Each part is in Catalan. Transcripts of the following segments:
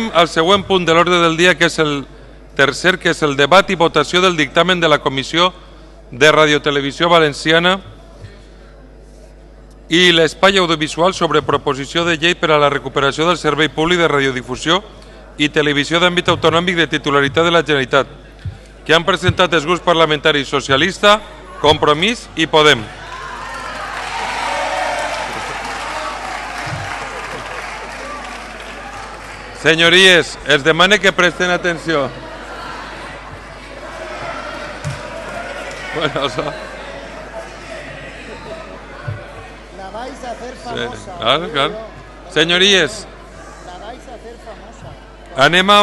Al següent punt de l'ordre del dia, que és el tercer, que és el debat i votació del dictamen de la Comissió de Radiotelevisió Valenciana i l'Espai Audiovisual sobre proposició de llei per a la recuperació del servei públic de radiodifusió i televisió d'àmbit autonòmic de titularitat de la Generalitat, que han presentat els grups parlamentaris Socialista, Compromís i Podem. Senyories, els demane que presten atenció. Bueno, això... La vais a hacer famosa. Claro, claro. Senyories, La vais a hacer famosa. anem a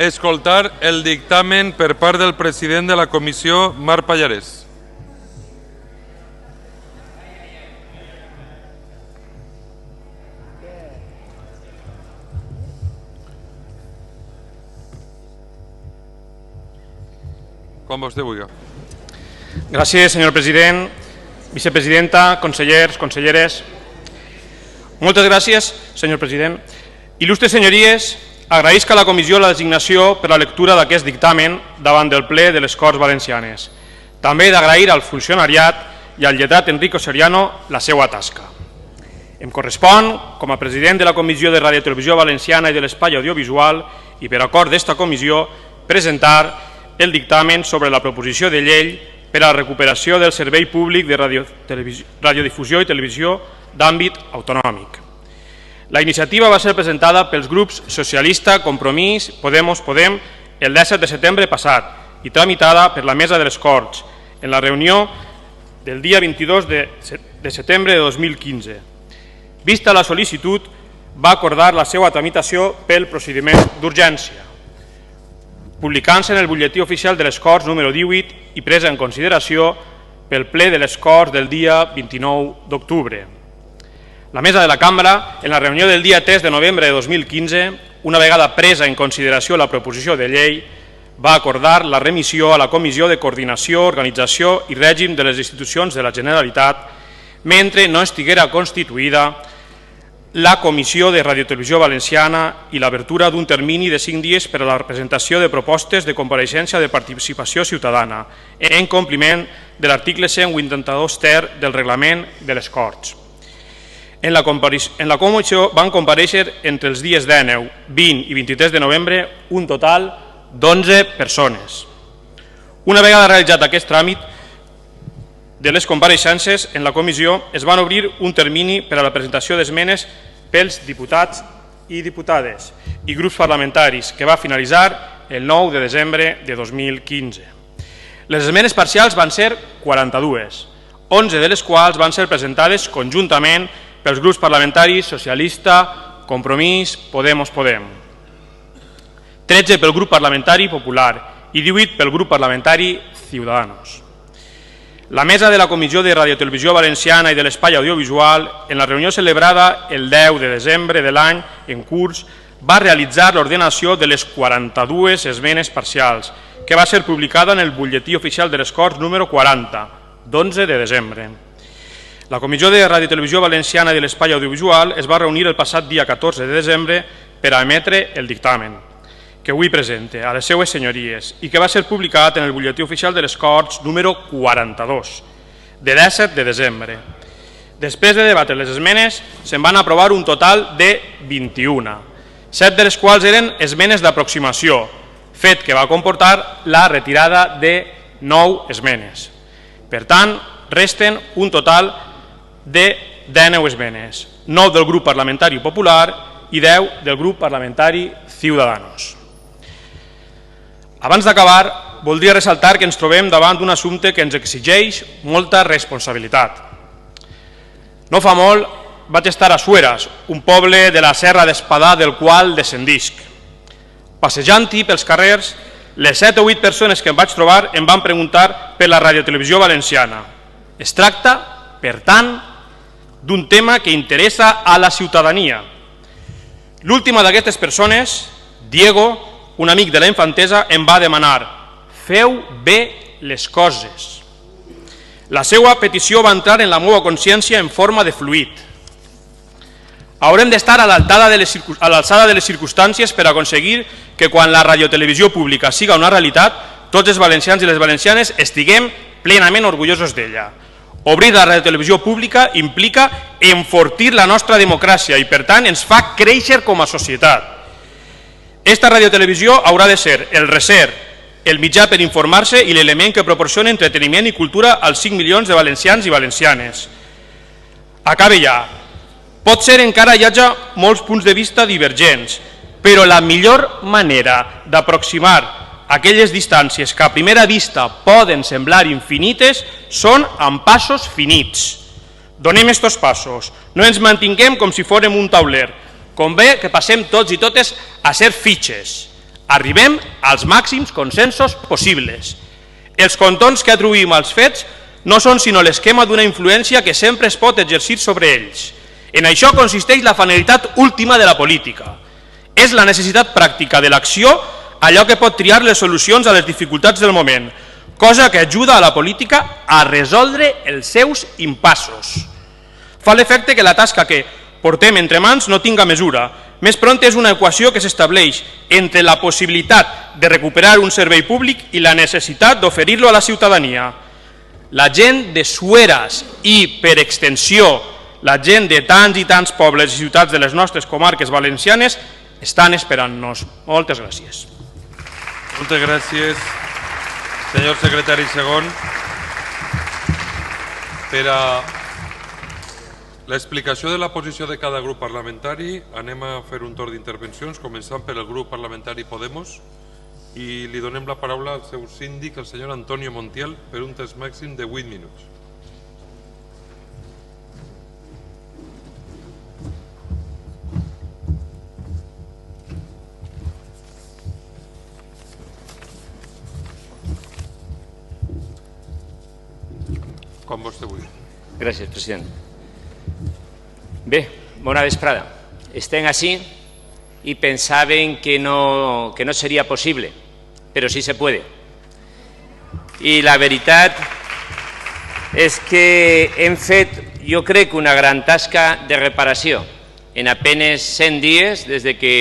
escoltar el dictamen per part del president de la comissió, Marc Pallarès. Quan vostè vulgui. Gràcies, senyor president, vicepresidenta, consellers, conselleres. Moltes gràcies, senyor president. Il·lustres senyories, agraïsc a la comissió la designació per la lectura d'aquest dictamen davant del ple de les Corts Valencianes. També d'agrair al funcionariat i al lletrat Enrico Seriano la seva tasca. Em correspon, com a president de la Comissió de Radiotelevisió Valenciana i de l'Espai Audiovisual i per acord d'esta comissió, presentar el dictamen sobre la proposició de llei per a la recuperació del servei públic de radiodifusió i televisió d'àmbit autonòmic. La iniciativa va ser presentada pels grups Socialista, Compromís, Podem el 17 de setembre passat i tramitada per la Mesa de les Corts en la reunió del dia 22 de setembre de 2015. Vista la sol·licitud, va acordar la seva tramitació pel procediment d'urgència, publicant-se en el butlletí oficial de les Corts número 18 i presa en consideració pel ple de les Corts del dia 29 d'octubre. La Mesa de la Cambra, en la reunió del dia 3 de novembre de 2015, una vegada presa en consideració la proposició de llei, va acordar la remissió a la Comissió de Coordinació, Organització i Règim de les Institucions de la Generalitat mentre no estiguera constituïda la Comissió de Radiotelevisió Valenciana i l'obertura d'un termini de 5 dies per a la presentació de propostes de compareixença de participació ciutadana, en compliment de l'article 182 ter del reglament de les Corts. En la comissió van comparèixer entre els dies 19, 20 i 23 de novembre un total d'11 persones. Una vegada realitzat aquest tràmit de les compareixences, en la comissió es van obrir un termini per a la presentació d'esmenes pels diputats i diputades i grups parlamentaris, que va finalitzar el 9 de desembre de 2015. Les esmenes parcials van ser 42, 11 de les quals van ser presentades conjuntament pels grups parlamentaris Socialista, Compromís, Podem, 13 pel grup parlamentari Popular i 18 pel grup parlamentari Ciudadanos. La Mesa de la Comissió de Radiotelevisió Valenciana i de l'Espai Audiovisual, en la reunió celebrada el 10 de desembre de l'any en curs, va realitzar l'ordenació de les 42 esmenes parcials, que va ser publicada en el butlletí oficial de les Corts número 40, d'11 de desembre. La Comissió de Radiotelevisió Valenciana i de l'Espai Audiovisual es va reunir el passat dia 14 de desembre per a emetre el dictamen que avui presente a les seues senyories i que va ser publicat en el butlletí oficial de les Corts número 42, de 17 de desembre. Després de debatre les esmenes, se'n van aprovar un total de 21, 7 de les quals eren esmenes d'aproximació, fet que va comportar la retirada de 9 esmenes. Per tant, resten un total de 19 esmenes, 9 del grup parlamentari Popular i 10 del grup parlamentari Ciudadanos. Abans d'acabar, voldria ressaltar que ens trobem davant d'un assumpte que ens exigeix molta responsabilitat. No fa molt vaig estar a Sueras, un poble de la Serra d'Espadà del qual descendisc. Passejant-hi pels carrers, les 7 o 8 persones que em vaig trobar em van preguntar per la radiotelevisió valenciana. Es tracta, per tant, d'un tema que interessa a la ciutadania. L'última d'aquestes persones, Diego, un amic de la infantesa, em va demanar: feu bé les coses. La seva petició va entrar en la meva consciència en forma de fluid. Haurem d'estar a l'alçada de les circumstàncies per aconseguir que quan la radiotelevisió pública siga una realitat, tots els valencians i les valencianes estiguem plenament orgullosos d'ella. Obrir la radiotelevisió pública implica enfortir la nostra democràcia i, per tant, ens fa créixer com a societat. Esta radiotelevisió haurà de ser el recer, el mitjà per informar-se i l'element que proporciona entreteniment i cultura als 5 milions de valencians i valencianes. Acabe ja. Pot ser encara hi hagi molts punts de vista divergents, però la millor manera d'aproximar aquelles distàncies que a primera vista poden semblar infinites són amb passos finits. Donem estos passos, no ens mantinguem com si fórem un tauler, convé que passem tots i totes a ser fitxes. Arribem als màxims consensos possibles. Els contons que atribuïm als fets no són sinó l'esquema d'una influència que sempre es pot exercir sobre ells. En això consisteix la finalitat última de la política. És la necessitat pràctica de l'acció allò que pot triar les solucions a les dificultats del moment, cosa que ajuda a la política a resoldre els seus impassos. Fa l'efecte que la tasca que portem entre mans no tinga mesura. Més pront és una equació que s'estableix entre la possibilitat de recuperar un servei públic i la necessitat d'oferir-lo a la ciutadania. La gent de Sueras i, per extensió, la gent de tants i tants pobles i ciutats de les nostres comarques valencianes estan esperant-nos. Moltes gràcies. Moltes gràcies, senyor secretari segon. Per a l'explicació de la posició de cada grup parlamentari anem a fer un torn d'intervencions, començant per el grup parlamentari Podemos, i li donem la paraula al seu síndic, el senyor Antonio Montiel, per un temps màxim de 8 minuts. Com vostè vulgui. Gràcies, president. Bé, bona vesprada. Estem així i pensaven que no seria possible, però sí se puede. I la veritat és que hem fet, jo crec, una gran tasca de reparació. En apenas 100 dies, des que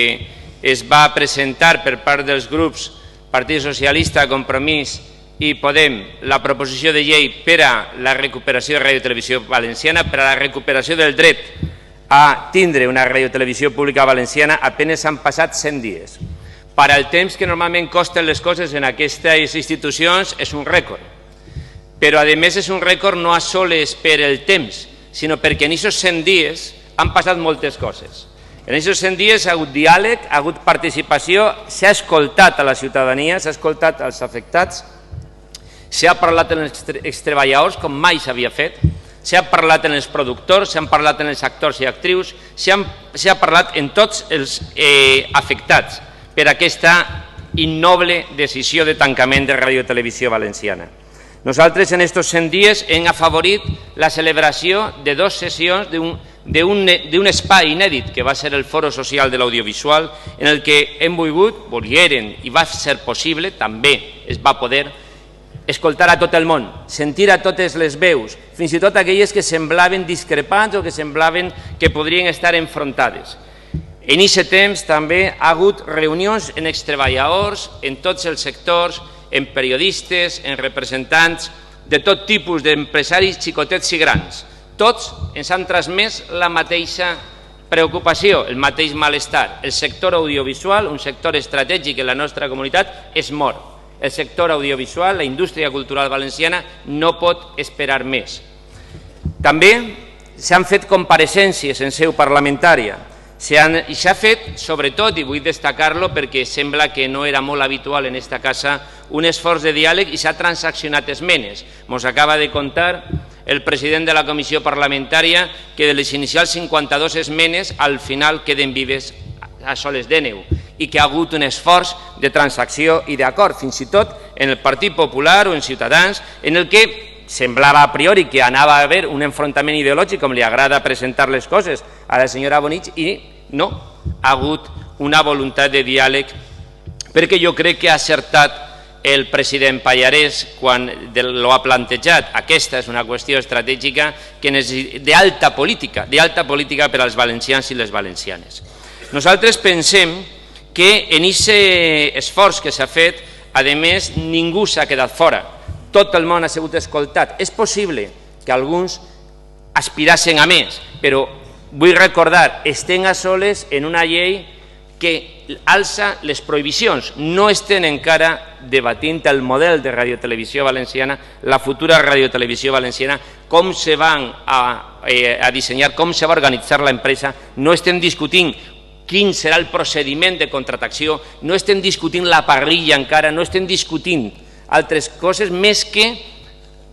es va presentar per part dels grups Partit Socialista, Compromís i Podem la proposició de llei per a la recuperació de Radiotelevisió Valenciana, per a la recuperació del dret a tindre una radiotelevisió pública valenciana, apenas han passat 100 dies. Per al temps que normalment costen les coses en aquestes institucions és un rècord. Però a més és un rècord no a soles per el temps, sinó perquè en aquests 100 dies han passat moltes coses. En aquests 100 dies ha hagut diàleg, ha hagut participació, s'ha escoltat a la ciutadania, s'ha escoltat als afectats, s'ha parlat amb els treballadors com mai s'havia fet, s'ha parlat amb els productors, s'han parlat amb els actors i actrius, s'ha parlat amb tots els afectats per aquesta innoble decisió de tancament de Radiotelevisió Valenciana. Nosaltres en aquests 100 dies hem afavorit la celebració de 2 sessions d'un espai inèdit que va ser el Foro Social de l'Audiovisual, en el que hem volgueren i va ser possible, també es va poder escoltar a tot el món, sentir a totes les veus, fins i tot aquelles que semblaven discrepants o que semblaven que podrien estar enfrontades. En aquest temps també ha hagut reunions en els treballadors, en tots els sectors, en periodistes, en representants de tot tipus d'empresaris xicotets i grans. Tots ens han transmès la mateixa preocupació, el mateix malestar. El sector audiovisual, un sector estratègic en la nostra comunitat, és mort. El sector audiovisual, la indústria cultural valenciana, no pot esperar més. També s'han fet compareixences en seu parlamentària i s'ha fet, sobretot, i vull destacar-lo perquè sembla que no era molt habitual en aquesta casa, un esforç de diàleg i s'ha transaccionat esmenes. Ens acaba de contar el president de la comissió parlamentària que de les inicials 52 esmenes al final queden vives a soles d'Èneu i que ha hagut un esforç de transacció i d'acord, fins i tot en el Partit Popular o en Ciutadans, en el que semblava a priori que anava a haver un enfrontament ideològic, com li agrada presentar les coses a la senyora Bonich, i no, ha hagut una voluntat de diàleg, perquè jo crec que ha acertat el president Pallarès quan lo ha plantejat. Aquesta és una qüestió estratègica d'alta política per als valencians i les valencianes. Nosaltres pensem que en aquest esforç que s'ha fet, a més, ningú s'ha quedat fora. Tot el món ha sigut escoltat. És possible que alguns aspirassen a més, però vull recordar, estem a soles en una llei que alça les prohibicions. No estem encara debatint el model de radiotelevisió valenciana, la futura radiotelevisió valenciana, com se van a dissenyar, com se va organitzar l'empresa. No estem discutint quin serà el procediment de contractació, no estem discutint la parrilla encara, no estem discutint altres coses més que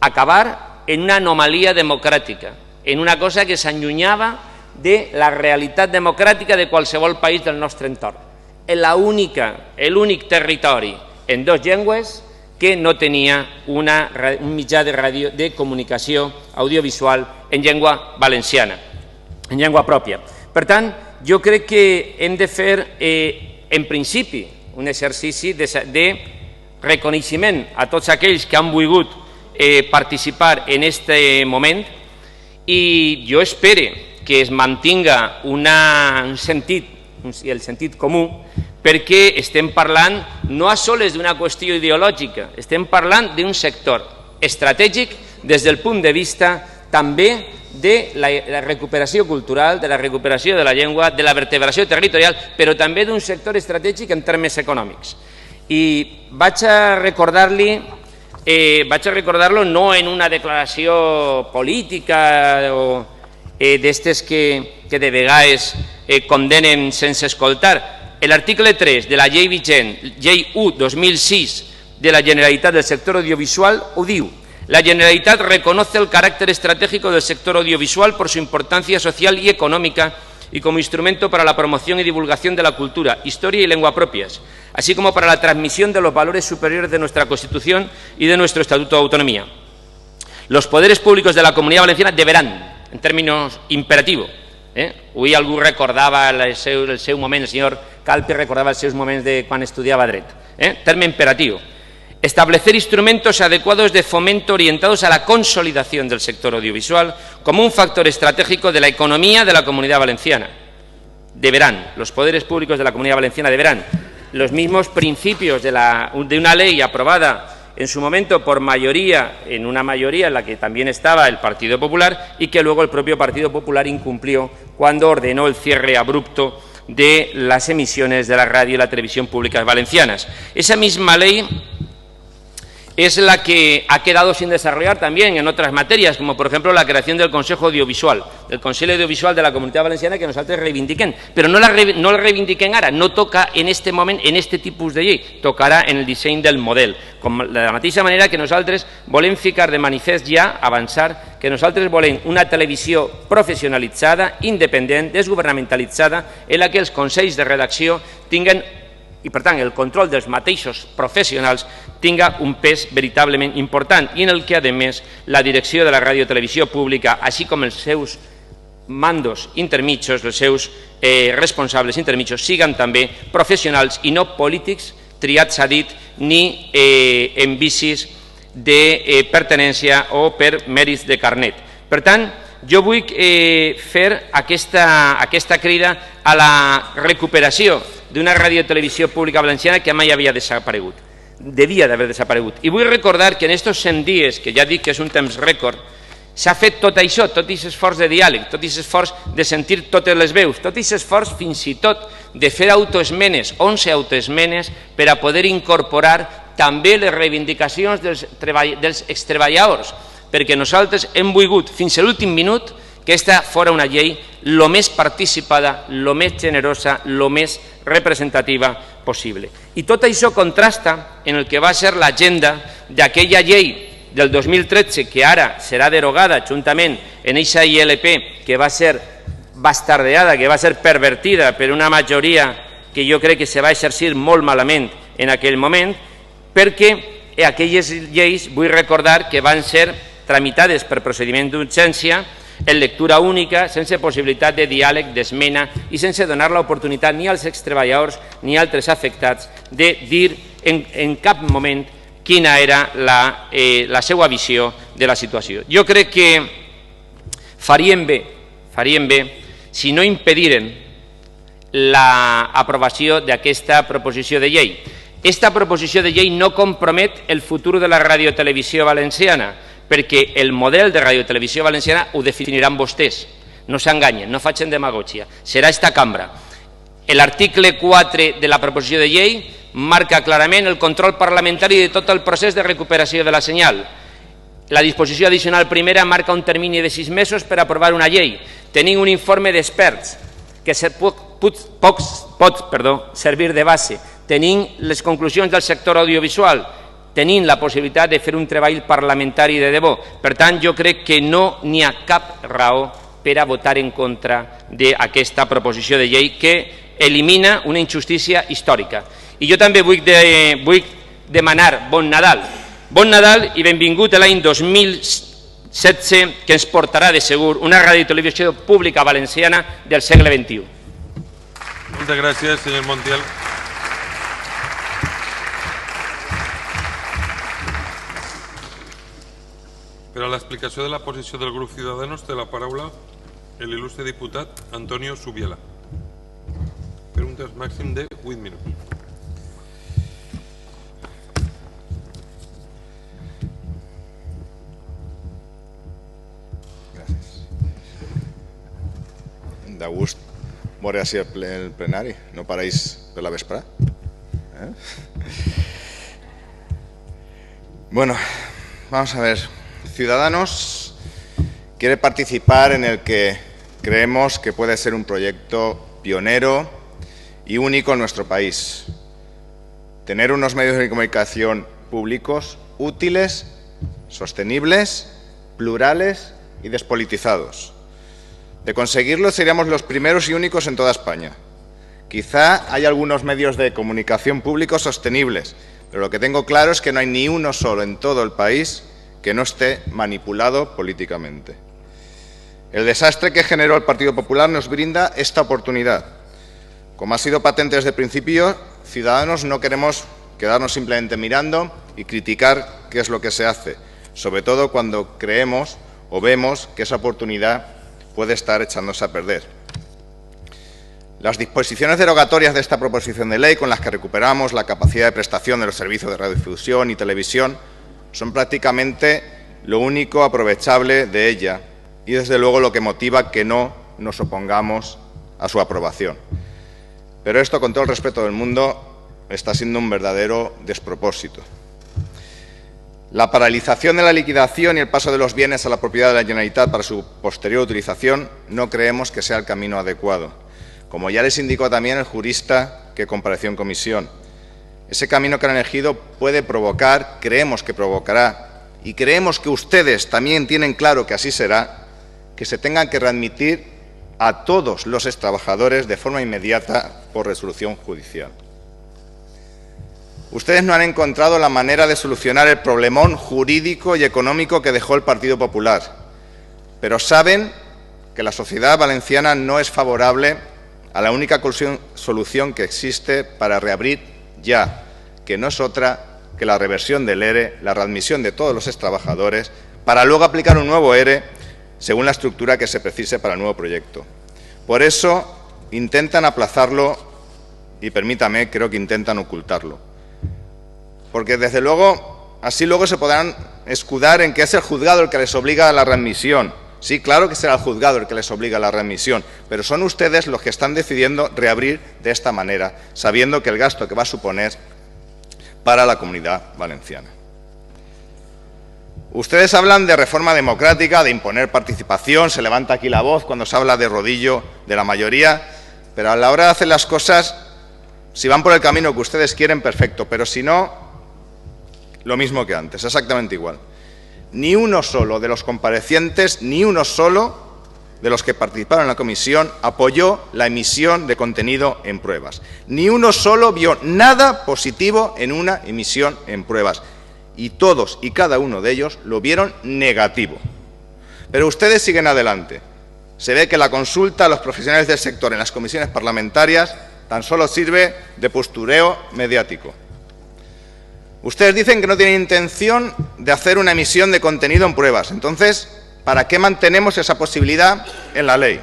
acabar en una anomalia democràtica, en una cosa que s'allunyava de la realitat democràtica de qualsevol país del nostre entorn. L'únic territori en 2 llengües que no tenia un mitjà de comunicació audiovisual en llengua valenciana, en llengua pròpia. Per tant, jo crec que hem de fer, en principi, un exercici de reconeixement a tots aquells que han volgut participar en aquest moment, i jo espero que es mantinga el sentit comú, perquè estem parlant no a soles d'una qüestió ideològica, estem parlant d'un sector estratègic des del punt de vista també de la recuperació cultural, de la recuperació de la llengua, de la vertebració territorial, però també d'un sector estratègic en termes econòmics. I vaig a recordar-lo no en una declaració política o d'estes que de vegades condenen sense escoltar. L'article 3 de la llei vigent, llei 1/2006 de la Generalitat del sector audiovisual, ho diu: la Generalitat reconoce el carácter estratégico del sector audiovisual por su importancia social y económica y como instrumento para la promoción y divulgación de la cultura, historia y lengua propias, así como para la transmisión de los valores superiores de nuestra Constitución y de nuestro Estatuto de Autonomía. Los poderes públicos de la Comunidad Valenciana deberán, en términos imperativos, avui algú recordava el seu moment, el senyor Calpi recordava els seus moments de quan estudiava dret, terme imperatiu, establecer instrumentos adecuados de fomento orientados a la consolidación del sector audiovisual como un factor estratégico de la economía de la Comunidad Valenciana. Deberán, los poderes públicos de la Comunidad Valenciana deberán, los mismos principios de una ley aprobada en su momento por mayoría, en una mayoría en la que también estaba el Partido Popular y que luego el propio Partido Popular incumplió cuando ordenó el cierre abrupto de las emisiones de la radio y la televisión públicas valencianas. Esa misma ley es la que ha quedado sin desarrollar también en otras materias, como por ejemplo la creación del Consejo Audiovisual, del Consell Audiovisual de la Comunitat Valenciana, que nosaltres reivindiquem, però no la reivindiquem ara, no toca en aquest moment, en aquest tipus de llei, tocarà en el disseny del model, de la mateixa manera que nosaltres volem ficar de manifest ja, avançar, que nosaltres volem una televisió professionalitzada, independent, desgovernamentalitzada, en la que els consells de redacció tinguen i, per tant, el control dels mateixos professionals tinga un pes veritablement important i en el que, a més, la direcció de la radiotelevisió pública, així com els seus mandos intermitjos, els seus responsables intermitjos, siguin també professionals i no polítics triats a dit ni en vicis de pertinència o per mèrits de carnet. Per tant, jo vull fer aquesta crida a la recuperació d'una radiotelevisió pública valenciana que mai havia desaparegut, devia d'haver desaparegut. I vull recordar que en aquests 100 dies, que ja dic que és un temps rècord, s'ha fet tot això, tot aquest esforç de diàleg, tot aquest esforç de sentir totes les veus, tot aquest esforç fins i tot de fer autoesmenes, 11 autoesmenes, per a poder incorporar també les reivindicacions dels extreballadors, perquè nosaltres hem volgut fins a l'últim minut que aquesta fora una llei el més participada, el més generosa, el més representativa possible. I tot això contrasta en el que va ser l'agenda d'aquella llei del 2013 que ara serà derogada juntament en aquesta ILP que va ser bastardeada, que va ser pervertida per una majoria que jo crec que se va exercir molt malament en aquell moment, perquè aquelles lleis vull recordar que van ser tramitades per procediment d'urgència en lectura única, sense possibilitat de diàleg, d'esmena i sense donar l'oportunitat ni als extreballadors ni a altres afectats de dir en cap moment quina era la seva visió de la situació. Jo crec que farien bé si no impediren l'aprovació d'aquesta proposició de llei. Aquesta proposició de llei no compromet el futur de la radiotelevisió valenciana, perquè el model de radiotelevisió valenciana ho definiran vostès. No s'enganyen, no facin demagògia. Serà esta cambra. L'article 4 de la proposició de llei marca clarament el control parlamentari de tot el procés de recuperació de la senyal. La disposició addicional primera marca un termini de 6 mesos per aprovar una llei. Tenim un informe d'experts que pot servir de base. Tenim les conclusions del sector audiovisual. Tenim la possibilitat de fer un treball parlamentari de debò. Per tant, jo crec que no n'hi ha cap raó per a votar en contra d'aquesta proposició de llei que elimina una injustícia històrica. I jo també vull demanar bon Nadal. Bon Nadal i benvingut a l'any 2016, que ens portarà de segur una radiotelevisió pública valenciana del segle XXI. Moltes gràcies, senyor Montiel. Per a l'explicació de la posició del grup Ciudadanos té la paraula l'il·lustre diputat Antonio Subiela. Preguntes màxim de 8 minuts. Gràcies. De gust veure així el plenari. No pareix per la vesprada. Bueno, vamos a ver. Ciudadanos quiere participar en el que creemos que puede ser un proyecto pionero y único en nuestro país. Tener unos medios de comunicación públicos útiles, sostenibles, plurales y despolitizados. De conseguirlo seríamos los primeros y únicos en toda España. Quizá hay algunos medios de comunicación públicos sostenibles, pero lo que tengo claro es que no hay ni uno solo en todo el país que no esté manipulado políticamente. El desastre que generó el Partido Popular nos brinda esta oportunidad. Como ha sido patente desde el principio, Ciudadanos no queremos quedarnos simplemente mirando y criticar qué es lo que se hace, sobre todo cuando creemos o vemos que esa oportunidad puede estar echándose a perder. Las disposiciones derogatorias de esta proposición de ley, con las que recuperamos la capacidad de prestación de los servicios de radiodifusión y televisión, son prácticamente lo único aprovechable de ella y, desde luego, lo que motiva que no nos opongamos a su aprobación. Pero esto, con todo el respeto del mundo, está siendo un verdadero despropósito. La paralización de la liquidación y el paso de los bienes a la propiedad de la Generalitat para su posterior utilización no creemos que sea el camino adecuado, como ya les indicó también el jurista que compareció en comisión. Ese camino que han elegido puede provocar, creemos que provocará, y creemos que ustedes también tienen claro que así será, que se tengan que readmitir a todos los extrabajadores de forma inmediata por resolución judicial. Ustedes no han encontrado la manera de solucionar el problemón jurídico y económico que dejó el Partido Popular, pero saben que la sociedad valenciana no es favorable a la única solución que existe para reabrir ya, que no es otra que la reversión del ERE, la readmisión de todos los extrabajadores, para luego aplicar un nuevo ERE según la estructura que se precise para el nuevo proyecto. Por eso intentan aplazarlo y, permítame, creo que intentan ocultarlo. Porque, desde luego, así luego se podrán escudar en que es el juzgado el que les obliga a la readmisión. Sí, claro que será el juzgado el que les obliga a la readmisión, pero son ustedes los que están decidiendo reabrir de esta manera, sabiendo que el gasto que va a suponer para la Comunidad Valenciana. Ustedes hablan de reforma democrática, de imponer participación, se levanta aquí la voz cuando se habla de rodillo de la mayoría, pero a la hora de hacer las cosas, si van por el camino que ustedes quieren, perfecto, pero si no, lo mismo que antes, exactamente igual. Ni uno solo de los comparecientes, ni uno solo de los que participaron en la comisión apoyó la emisión de contenido en pruebas. Ni uno solo vio nada positivo en una emisión en pruebas. Y todos y cada uno de ellos lo vieron negativo. Pero ustedes siguen adelante. Se ve que la consulta a los profesionales del sector en las comisiones parlamentarias tan solo sirve de postureo mediático. Ustedes dicen que no tienen intención de hacer una emisión de contenido en pruebas. Entonces, ¿para qué mantenemos esa posibilidad en la ley?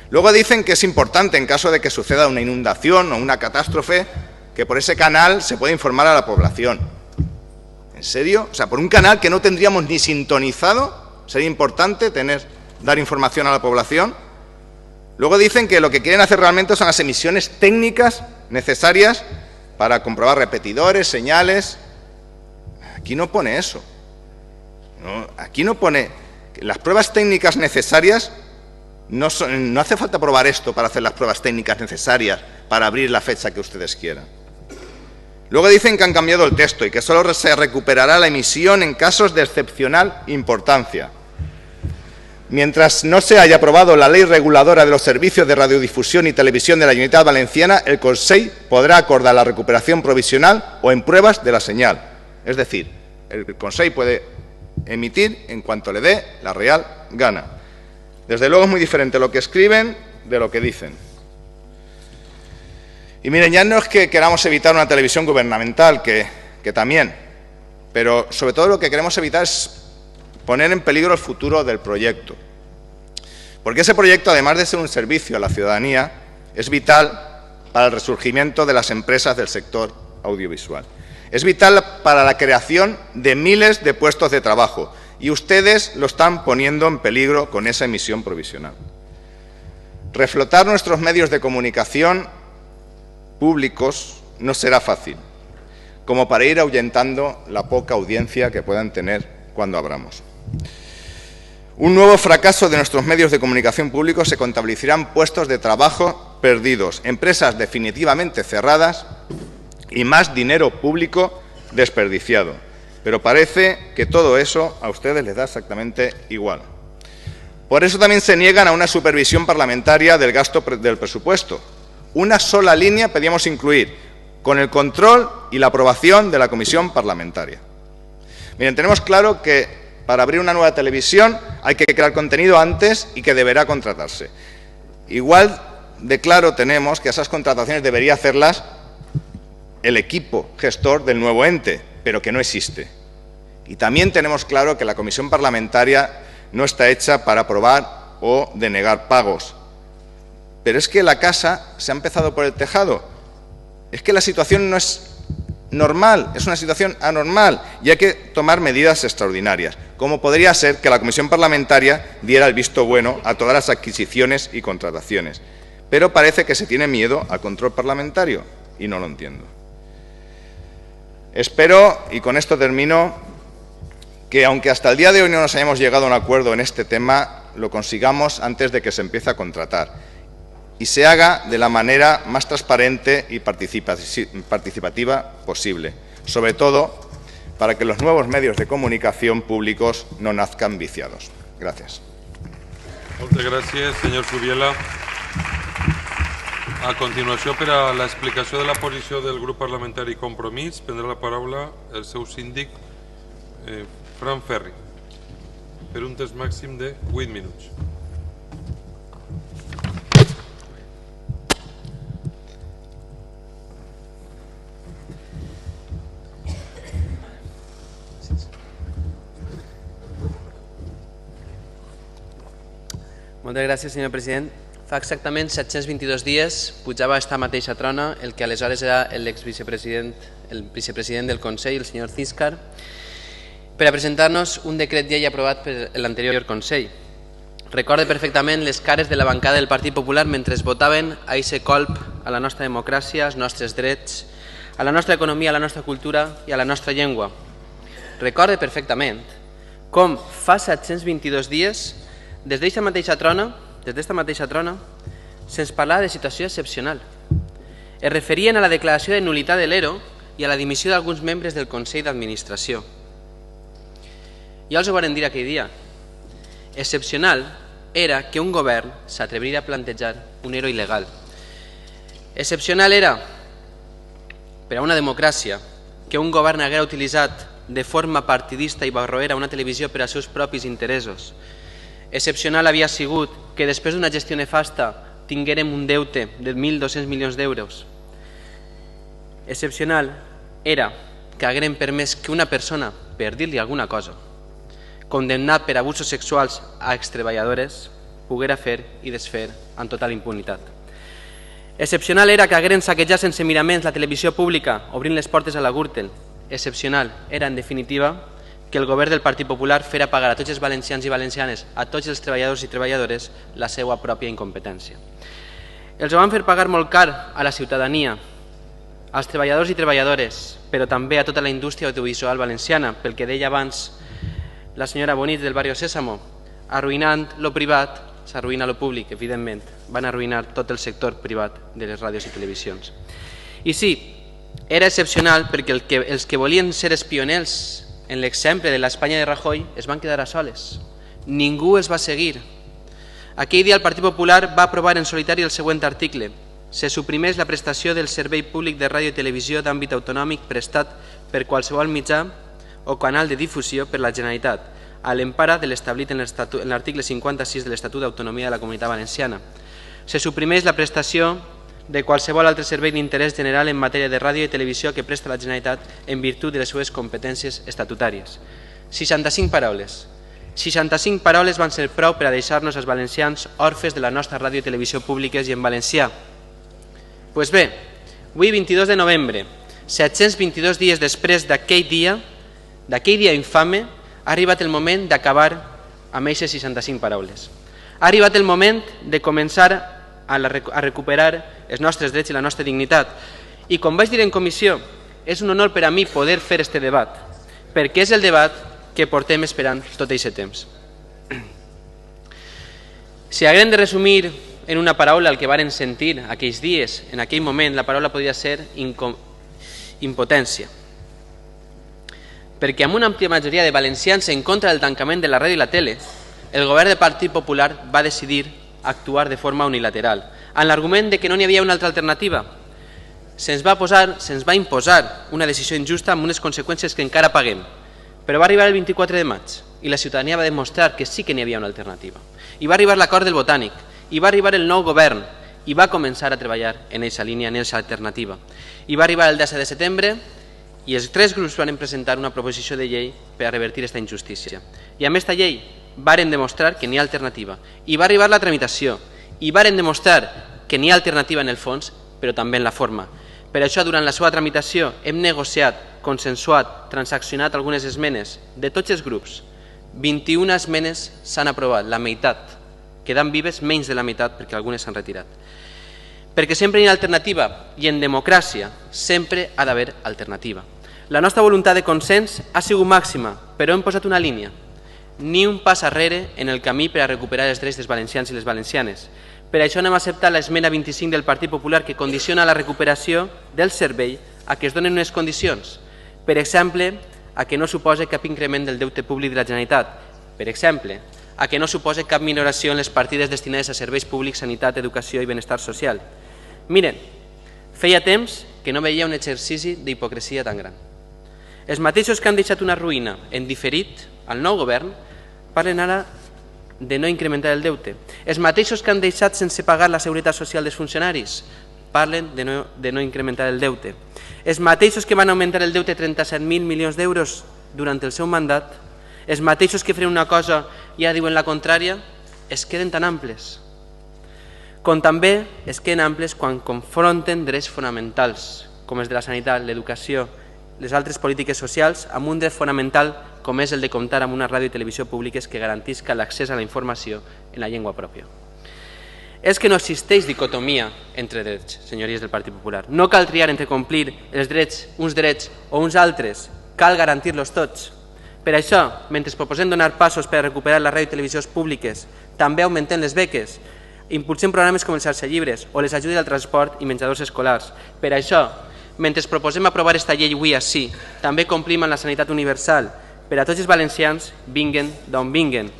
Luego dicen que es importante, en caso de que suceda una inundación o una catástrofe, que por ese canal se puede informar a la población. ¿En serio? O sea, por un canal que no tendríamos ni sintonizado, ¿sería importante dar información a la población? Luego dicen que lo que quieren hacer realmente son las emisiones técnicas necesarias para comprobar repetidores, señales. Aquí no pone eso. No, aquí no pone... Las pruebas técnicas necesarias, no hace falta probar esto para hacer las pruebas técnicas necesarias para abrir la fecha que ustedes quieran. Luego dicen que han cambiado el texto y que solo se recuperará la emisión en casos de excepcional importancia. Mientras no se haya aprobado la ley reguladora de los servicios de radiodifusión y televisión de la Generalitat Valenciana, el Consell podrá acordar la recuperación provisional o en pruebas de la señal. Es decir, el Consell puede emitir en cuanto le dé la real gana. Desde luego es muy diferente lo que escriben de lo que dicen. Y miren, ya no es que queramos evitar una televisión gubernamental, que también, pero sobre todo lo que queremos evitar es poner en peligro el futuro del proyecto. Porque ese proyecto, además de ser un servicio a la ciudadanía, es vital para el resurgimiento de las empresas del sector audiovisual. Es vital para la creación de miles de puestos de trabajo y ustedes lo están poniendo en peligro con esa emisión provisional. Reflotar nuestros medios de comunicación públicos no será fácil, como para ir ahuyentando la poca audiencia que puedan tener cuando abramos. Un nuevo fracaso de nuestros medios de comunicación públicos se contabilizarán puestos de trabajo perdidos, empresas definitivamente cerradas y más dinero público desperdiciado. Pero parece que todo eso a ustedes les da exactamente igual. Por eso también se niegan a una supervisión parlamentaria del gasto del presupuesto. Una sola línea pedíamos incluir, con el control y la aprobación de la comisión parlamentaria. Miren, tenemos claro que para abrir una nueva televisión hay que crear contenido antes y que deberá contratarse. Igual de claro tenemos que esas contrataciones debería hacerlas el equipo gestor del nuevo ente, pero que no existe. Y también tenemos claro que la comisión parlamentaria no está hecha para aprobar o denegar pagos. Pero es que la casa se ha empezado por el tejado. Es que la situación no es normal, es una situación anormal y hay que tomar medidas extraordinarias, como podría ser que la comisión parlamentaria diera el visto bueno a todas las adquisiciones y contrataciones. Pero parece que se tiene miedo al control parlamentario y no lo entiendo. Espero, y con esto termino, que aunque hasta el día de hoy no nos hayamos llegado a un acuerdo en este tema, lo consigamos antes de que se empiece a contratar y se haga de la manera más transparente y participativa posible, sobre todo para que los nuevos medios de comunicación públicos no nazcan viciados. Gracias. Muchas gracias, señor Subiela. A continuació, per a l'explicació de la posició del grup parlamentari Compromís, prendrà la paraula el seu síndic, Fran Ferri, per un temps màxim de 8 minuts. Moltes gràcies, senyor president. Fa exactament 722 dies pujava a esta mateixa trona el que aleshores era el vicepresident del Consell, el senyor Císcar, per a presentar-nos un decret llei aprovat per l'anterior Consell. Recorde perfectament les cares de la bancada del Partit Popular mentre votaven a aquest colp a la nostra democràcia, als nostres drets, a la nostra economia, a la nostra cultura i a la nostra llengua. Recorde perfectament com fa 722 dies des d'esta mateixa trona, se'ns parlava de situació excepcional. Es referien a la declaració de nul·litat de l'ERO i a la dimissió d'alguns membres del Consell d'Administració. Ja els ho varen dir aquell dia. Excepcional era que un govern s'atreviria a plantejar un ERO il·legal. Excepcional era, per a una democràcia, que un govern haguera utilitzat de forma partidista i barroera una televisió per als seus propis interessos. Excepcional havia sigut que després d'una gestió nefasta tinguérem un deute de 1.200 milions d'euros. Excepcional era que hagueren permès que una persona, per dir-li alguna cosa, condemnat per abusos sexuals a extreballadores, poguera fer i desfer amb total impunitat. Excepcional era que hagueren saquejat sense miraments la televisió pública, obrint les portes a la Gürtel. Excepcional era, en definitiva, que el govern del Partit Popular fera pagar a tots els valencians i valencianes, a tots els treballadors i treballadores, la seva pròpia incompetència. Els ho van fer pagar molt car a la ciutadania, als treballadors i treballadores, però també a tota la indústria audiovisual valenciana, pel que deia abans la senyora Bonit del barri Sésamo, arruïnant lo privat, s'arruïna lo públic, evidentment. Van arruïnar tot el sector privat de les ràdios i televisions. I sí, era excepcional perquè els que volien ser els pioners en l'exemple de l'Espanya de Rajoy es van quedar a soles. Ningú els va seguir. Aquell dia el Partit Popular va aprovar en solitari el següent article. Se suprimeix la prestació del servei públic de ràdio i televisió d'àmbit autonòmic prestat per qualsevol mitjà o canal de difusió per la Generalitat, a l'empara de l'establit en l'article 56 de l'Estatut d'Autonomia de la Comunitat Valenciana. Se suprimeix la prestació de qualsevol altre servei d'interès general en matèria de ràdio i televisió que presta la Generalitat en virtut de les seves competències estatutàries. 65 paraules. 65 paraules van ser prou per a deixar-nos els valencians orfes de la nostra ràdio i televisió públiques i en valencià. Doncs bé, avui 22 de novembre, 722 dies després d'aquell dia infame, ha arribat el moment d'acabar amb aquestes 65 paraules. Ha arribat el moment de començar a recuperar els nostres drets i la nostra dignitat. I com vaig dir en comissió, és un honor per a mi poder fer aquest debat, perquè és el debat que portem esperant tot aquest temps. Si haguem de resumir en una paraula el que varen sentir aquells dies, en aquell moment, la paraula podria ser impotència. Perquè amb una àmplia majoria de valencians en contra del tancament de la ràdio i la tele, el govern del Partit Popular va decidir actuar de forma unilateral, amb l'argument de que no n'hi havia una altra alternativa. Se'ns va imposar una decisió injusta amb unes conseqüències que encara paguem, però va arribar el 24 de maig i la ciutadania va demostrar que sí que n'hi havia una alternativa. I va arribar l'acord del Botànic, i va arribar el nou govern, i va començar a treballar en aquesta línia, en aquesta alternativa. I va arribar el 10 de setembre i els tres grups van presentar una proposició de llei per a revertir aquesta injustícia. I amb aquesta llei varen demostrar que n'hi ha alternativa. I va arribar la tramitació i varen demostrar que n'hi ha alternativa en el fons, però també en la forma. Per això, durant la seva tramitació, hem negociat, consensuat, transaccionat algunes esmenes de tots els grups. 21 esmenes s'han aprovat, la meitat. Queden vives menys de la meitat perquè algunes s'han retirat. Perquè sempre hi ha alternativa i en democràcia sempre ha d'haver alternativa. La nostra voluntat de consens ha sigut màxima, però hem posat una línia. Ni un pas arrere en el camí per a recuperar els drets dels valencians i les valencianes. Per això no hem acceptat l'esmena 25 del Partit Popular que condiciona la recuperació del servei a que es donen unes condicions. Per exemple, a que no suposa cap increment del deute públic de la Generalitat. Per exemple, a que no suposa cap minoració en les partides destinades a serveis públics, sanitat, educació i benestar social. Miren, feia temps que no veia un exercici d'hipocresia tan gran. Els mateixos que han deixat una ruïna en diferit al nou govern parlen ara de no incrementar el deute. Els mateixos que han deixat sense pagar la seguretat social dels funcionaris parlen de no incrementar el deute. Els mateixos que van augmentar el deute 37.000 milions d'euros durant el seu mandat, els mateixos que farien una cosa i ja diuen la contrària, es queden tan amples. Com també es queden amples quan confronten drets fonamentals, com els de la sanitat, l'educació, les altres polítiques socials, amb un dret fonamental com és el de comptar amb una ràdio i televisió públiques que garantisca l'accés a la informació en la llengua pròpia. És que no existeix dicotomia entre drets, senyories del Partit Popular. No cal triar entre complir uns drets o uns altres, cal garantir-los tots. Per això, mentre proposem donar passos per a recuperar la ràdio i televisions públiques, també augmentem les beques, impulsem programes com el Xarxa Llibres o les ajudes al transport i menjadors escolars. Per això, mentre proposem aprovar aquesta llei avui així, també complim amb la sanitat universal per a tots els valencians, vinguen d'on vinguen.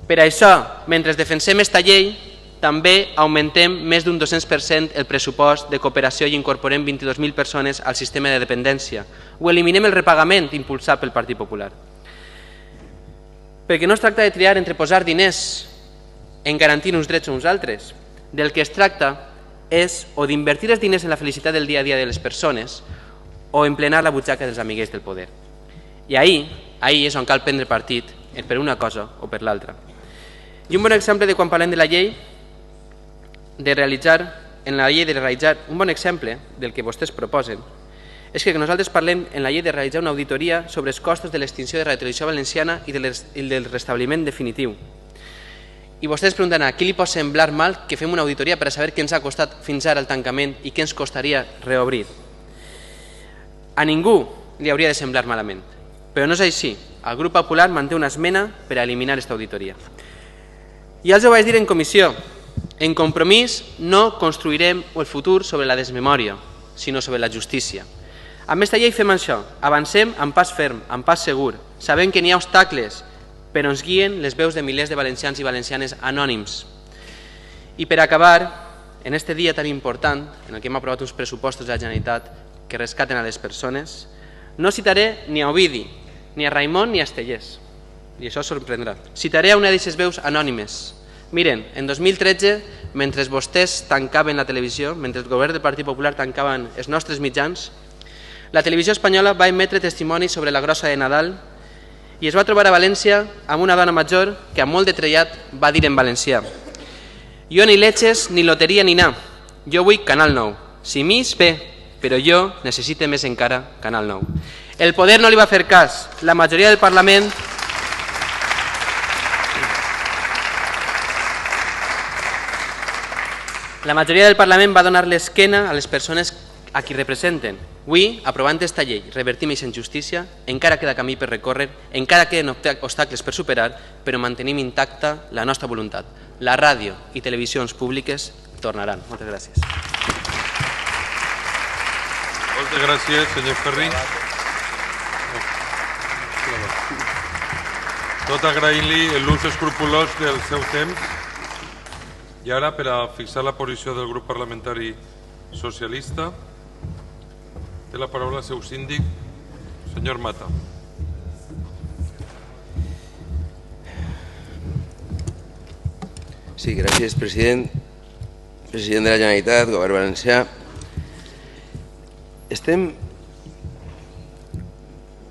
Per això, mentre defensem aquesta llei, també augmentem més d'un 200% el pressupost de cooperació i incorporem 22.000 persones al sistema de dependència. O eliminem el repagament impulsat pel Partit Popular. Perquè no es tracta de triar entre posar diners en garantir uns drets o uns altres. Del que es tracta és o d'invertir els diners en la felicitat del dia a dia de les persones o emplenar la butxaca dels amiguets del poder. I ahir és on cal prendre partit per una cosa o per l'altra. I un bon exemple de quan parlem de la llei de realitzar un bon exemple del que vostès proposen és que nosaltres parlem en la llei de realitzar una auditoria sobre els costos de l'extinció de Radio Televisió Valenciana i del restabliment definitiu. I vostès pregunten a qui li pot semblar mal que fem una auditoria per a saber què ens ha costat fins ara el tancament i què ens costaria reobrir. A ningú li hauria de semblar malament, però no és així. El grup popular manté una esmena per a eliminar aquesta auditoria. Ja els ho vaig dir en comissió, en Compromís no construirem el futur sobre la desmemòria, sinó sobre la justícia. Amb aquesta llei fem això, avancem amb pas ferm, amb pas segur, sabem que n'hi ha obstacles, però ens guien les veus de milers de valencians i valencianes anònims. I per acabar, en aquest dia tan important, en el que hem aprovat uns pressupostos de la Generalitat que rescaten a les persones, no citaré ni a Ovidi, ni a Raimon ni a Estellés, i això sorprendrà. Citaré a una d'aquestes veus anònimes. Miren, en 2013, mentre vostès tancaven la televisió, mentre el govern del Partit Popular tancaven els nostres mitjans, la televisió espanyola va emetre testimoni sobre la grossa de Nadal i es va trobar a València amb una dona major que amb molt de trellat va dir en valencià: «Jo ni leches, ni loteria ni nada. Jo vull Canal 9. Si mis, bé, però jo necessite més encara Canal 9». El poder no li va fer cas. La majoria del Parlament va donar l'esquena a les persones a qui representen. Avui, aprovant aquesta llei, revertim aquesta injustícia, encara queda camí per recórrer, encara queden obstacles per superar, però mantenim intacta la nostra voluntat. La ràdio i televisions públiques tornaran. Moltes gràcies. Moltes gràcies, senyor Ferri. Tot agraint-li l'ús escrupolós del seu temps. I ara, per a fixar la posició del grup parlamentari socialista, té la paraula el seu síndic, senyor Mata. Sí, gràcies, president. President de la Generalitat, Govern Valencià. Estem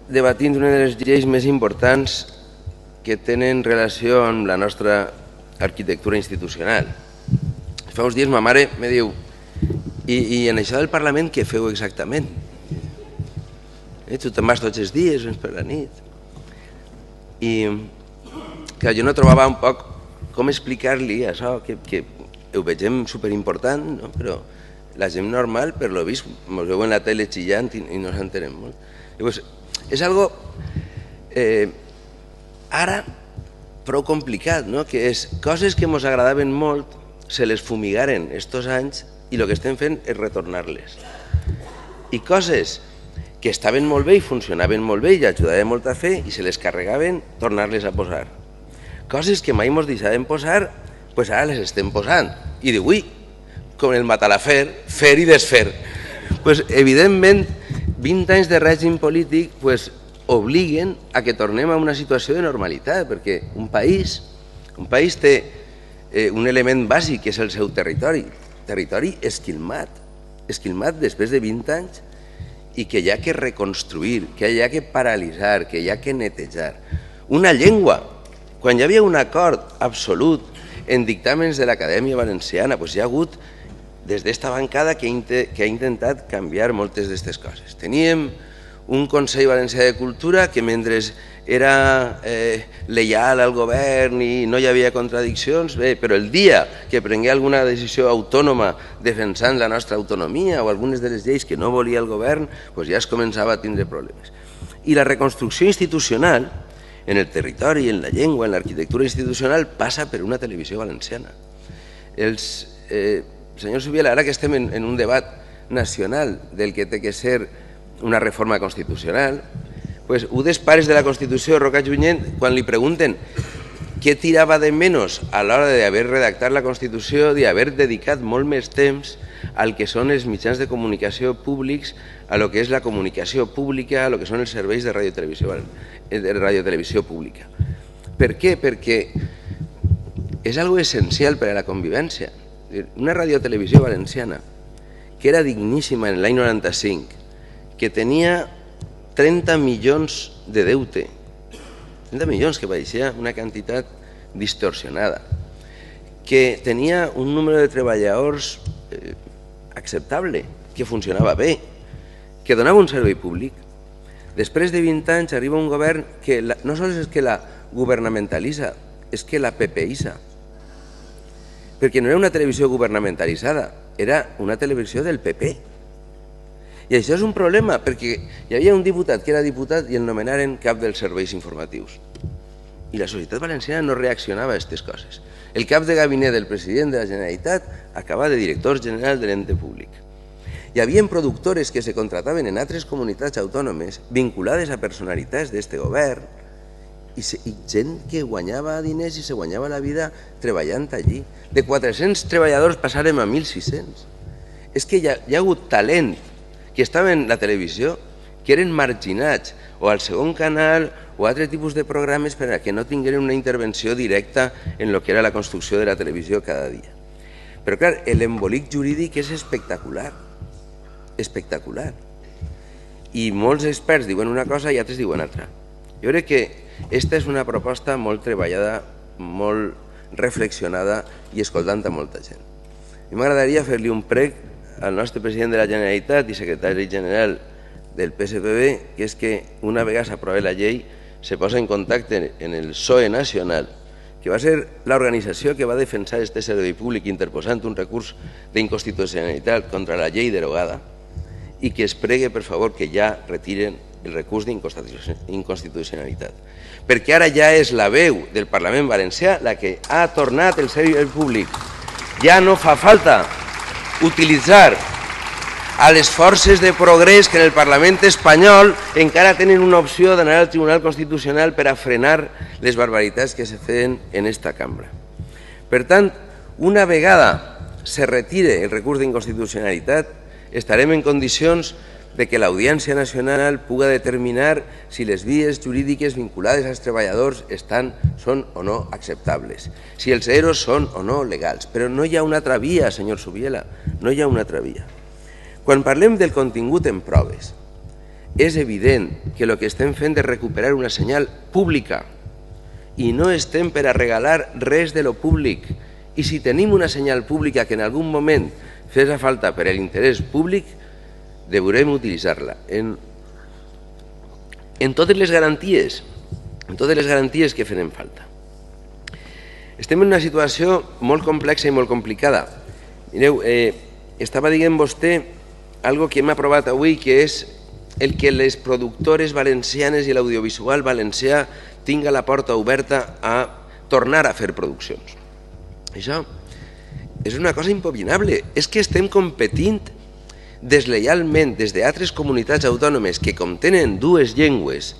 debatint una de les lleis més importants que tenen relació amb la nostra arquitectura institucional. Fa uns dies ma mare me diu: i en això del Parlament què feu exactament? Tu te'n vas tots els dies, vens per la nit. I jo no trobava un poc com explicar-li això, que ho vegem superimportant, però la gent normal, per lo vist, ens veu en la tele xillant i no s'entenen molt. Llavors, és algo ara prou complicat, que és coses que ens agradaven molt, se les fumigaren estos anys i el que estem fent és retornar-les. I coses que estaven molt bé i funcionaven molt bé i ajudaven molt a fer i se les carregaven, tornar-les a posar. Coses que mai ens deixaven posar, doncs ara les estem posant. I diu, ui, com el matalafer, fer i desfer. Evidentment, 20 anys de règim polític obliguen a que tornem a una situació de normalitat, perquè un país té un element bàsic, que és el seu territori. Territori esquilmat després de 20 anys, i que hi ha que reconstruir, que hi ha que paralitzar, que hi ha que netejar. Una llengua, quan hi havia un acord absolut en dictàmens de l'Acadèmia Valenciana, hi ha hagut des d'esta bancada que ha intentat canviar moltes d'aquestes coses. Teníem un Consell Valencià de Cultura que mentre era lleial al govern i no hi havia contradiccions, però el dia que prengué alguna decisió autònoma defensant la nostra autonomia o algunes de les lleis que no volia el govern, ja es començava a tindre problemes. I la reconstrucció institucional en el territori, en la llengua, en l'arquitectura institucional, passa per una televisió valenciana. Senyor Subiela, ara que estem en un debat nacional del que té que ser una reforma constitucional, un dels pares de la Constitució, Roca Junyent, quan li pregunten què tirava de menys a l'hora d'haver redactat la Constitució, d'haver dedicat molt més temps al que són els mitjans de comunicació públics, a lo que és la comunicació pública, a lo que són els serveis de radiotelevisió pública. Per què? Perquè és algo essencial per a la convivència. Una radiotelevisió valenciana que era digníssima en l'any 95, que tenia 30 milions de deute. 30 milions, que pareixia una quantitat distorsionada. Que tenia un número de treballadors acceptable, que funcionava bé, que donava un servei públic. Després de 20 anys arriba un govern que no sols és que la governamentalitza, és que la pepeïssa. Perquè no era una televisió governamentalitzada, era una televisió del PP. I això és un problema, perquè hi havia un diputat que era diputat i el nomenaren cap dels serveis informatius. I la societat valenciana no reaccionava a aquestes coses. El cap de gabinet del president de la Generalitat acaba de director general de l'ente públic. Hi havia productores que se contrataven en altres comunitats autònomes vinculades a personalitats d'este govern i gent que guanyava diners i se guanyava la vida treballant allí. De 400 treballadors passàrem a 1.600. És que hi ha hagut talent que estava en la televisió que eren marginats o al segon canal o altre tipus de programes per a que no tingueren una intervenció directa en el que era la construcció de la televisió cada dia. Però clar, l'embolic jurídic és espectacular, espectacular. I molts experts diuen una cosa i altres diuen altra. Jo crec que aquesta és una proposta molt treballada, molt reflexionada i escoltant a molta gent. A mi m'agradaria fer-li un prec al nostre president de la Generalitat i secretari general del PSPB, que és que una vegada s'aprova la llei se posa en contacte en el PSOE nacional, que va ser l'organització que va defensar este servei públic interposant un recurs d'inconstitucionalitat contra la llei derogada i que es pregue, per favor, que ja retiren el recurs d'inconstitucionalitat. Perquè ara ja és la veu del Parlament Valencià la que ha tornat el servei públic. Ja no fa falta utilitzar a les forces de progrés que en el Parlament espanyol encara tenen una opció d'anar al Tribunal Constitucional per a frenar les barbaritats que se feien en esta cambra. Per tant, una vegada se retire el recurs d'inconstitucionalitat, estarem en condicions de que l'Audiència Nacional puga determinar si les vies jurídiques vinculades als treballadors són o no acceptables, si els EROs són o no legals. Però no hi ha una altra via, senyor Subiela, no hi ha una altra via. Quan parlem del contingut en proves, és evident que el que estem fent és recuperar una senyal pública i no estem per a regalar res de lo públic. I si tenim una senyal pública que en algun moment fes falta per a l'interès públic, deurem utilitzar-la en totes les garanties que farem falta. Estem en una situació molt complexa i molt complicada. Mireu, estava dient vostè algo que hem aprovat avui, que és el que les productores valencianes i l'audiovisual valencià tinga la porta oberta a tornar a fer produccions. Això és una cosa impopinable. És que estem competint deslleialment des d'altres comunitats autònomes que, com tenen dues llengües,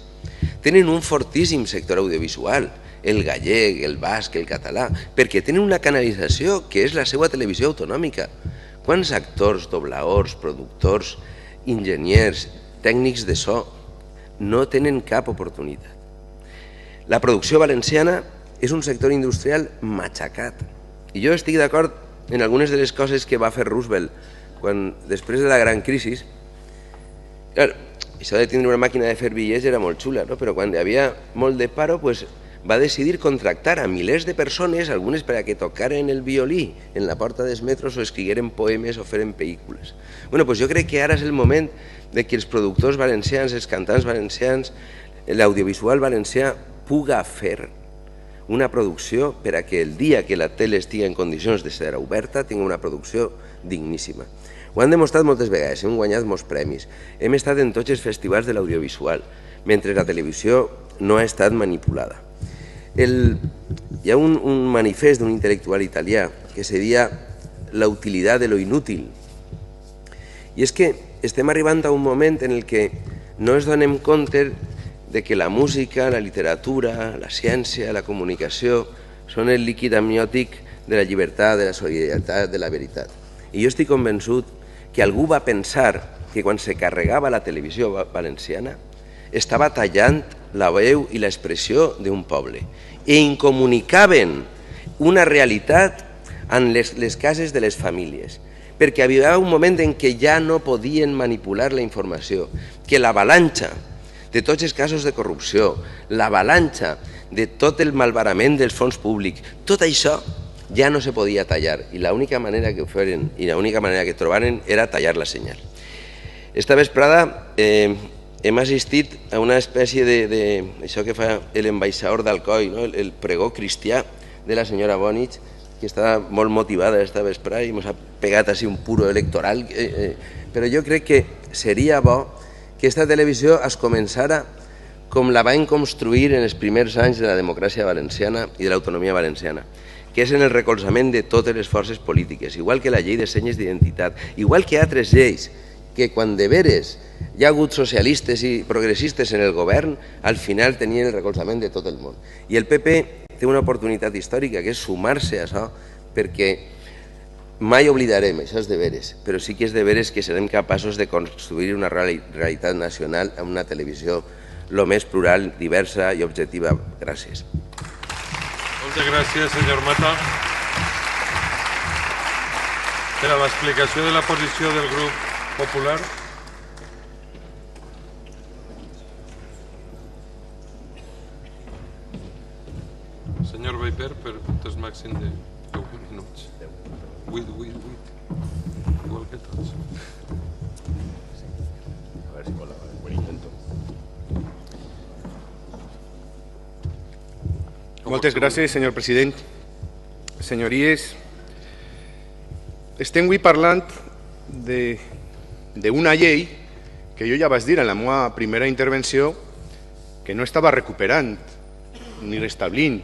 tenen un fortíssim sector audiovisual, el gallec, el basc, el català, perquè tenen una canalització que és la seva televisió autonòmica. Quants actors, dobladors, productors, enginyers, tècnics de so no tenen cap oportunitat? La producció valenciana és un sector industrial matxacat. I jo estic d'acord en algunes de les coses que va fer Roosevelt quan, després de la gran crisi, això de tindre una màquina de fer bitllets era molt xula, però quan hi havia molt de paro, va decidir contractar a milers de persones, algunes per a que tocaren el violí en la porta dels metros o escrigueren poemes o feren pel·lícules. Jo crec que ara és el moment que els productors valencians, els cantants valencians, l'audiovisual valencià puga fer una producció per a que el dia que la tele estigui en condicions de ser oberta tingui una producció digníssima. Ho han demostrat moltes vegades, hem guanyat molts premis, hem estat en tots els festivals de l'audiovisual, mentre la televisió no ha estat manipulada. Hi ha un manifest d'un intel·lectual italià que se deia la utilitat de lo inútil. I és que estem arribant a un moment en el que no ens donem compte de que la música, la literatura, la ciència, la comunicació són el líquid amniòtic de la llibertat, de la solidaritat, de la veritat. I jo estic convençut que algú va pensar que quan se carregava la televisió valenciana estava tallant la veu i l'expressió d'un poble i incomunicaven una realitat en les cases de les famílies. perquè havia un moment en què ja no podien manipular la informació, que l'avalanxa de tots els casos de corrupció, l'avalanxa de tot el malbarament dels fons públics, tot això ja no se podia tallar i l'única manera que ho feren i l'única manera que trobaren era tallar la senyal. Esta vesprada hem assistit a una espècie això que fa l'ambaixador d'Alcoi, el pregó cristià de la senyora Bonich, que està molt motivada esta vesprada i ens ha pegat així un puro electoral, però jo crec que seria bo que aquesta televisió es començara com la van construir en els primers anys de la democràcia valenciana i de l'autonomia valenciana, que és en el recolzament de totes les forces polítiques, igual que la llei de senyes d'identitat, igual que altres lleis, que quan de veres hi ha hagut socialistes i progressistes en el govern, al final tenien el recolzament de tot el món. I el PP té una oportunitat històrica, que és sumar-se a això, perquè mai oblidarem, això és de veres, però sí que és de veres que serem capaços de construir una realitat nacional amb una televisió el més plural, diversa i objectiva. Gràcies. Moltes gràcies, senyor Mata. Per a l'explicació de la posició del grup popular. Senyor Beiper, per puntos màxim de 10 minuts. 8. Igual que tots. A ver si mola, buen intento. Moltes gràcies, senyor president. Senyories, estem avui parlant d'una llei que jo ja vaig dir en la meva primera intervenció que no estava recuperant ni restablint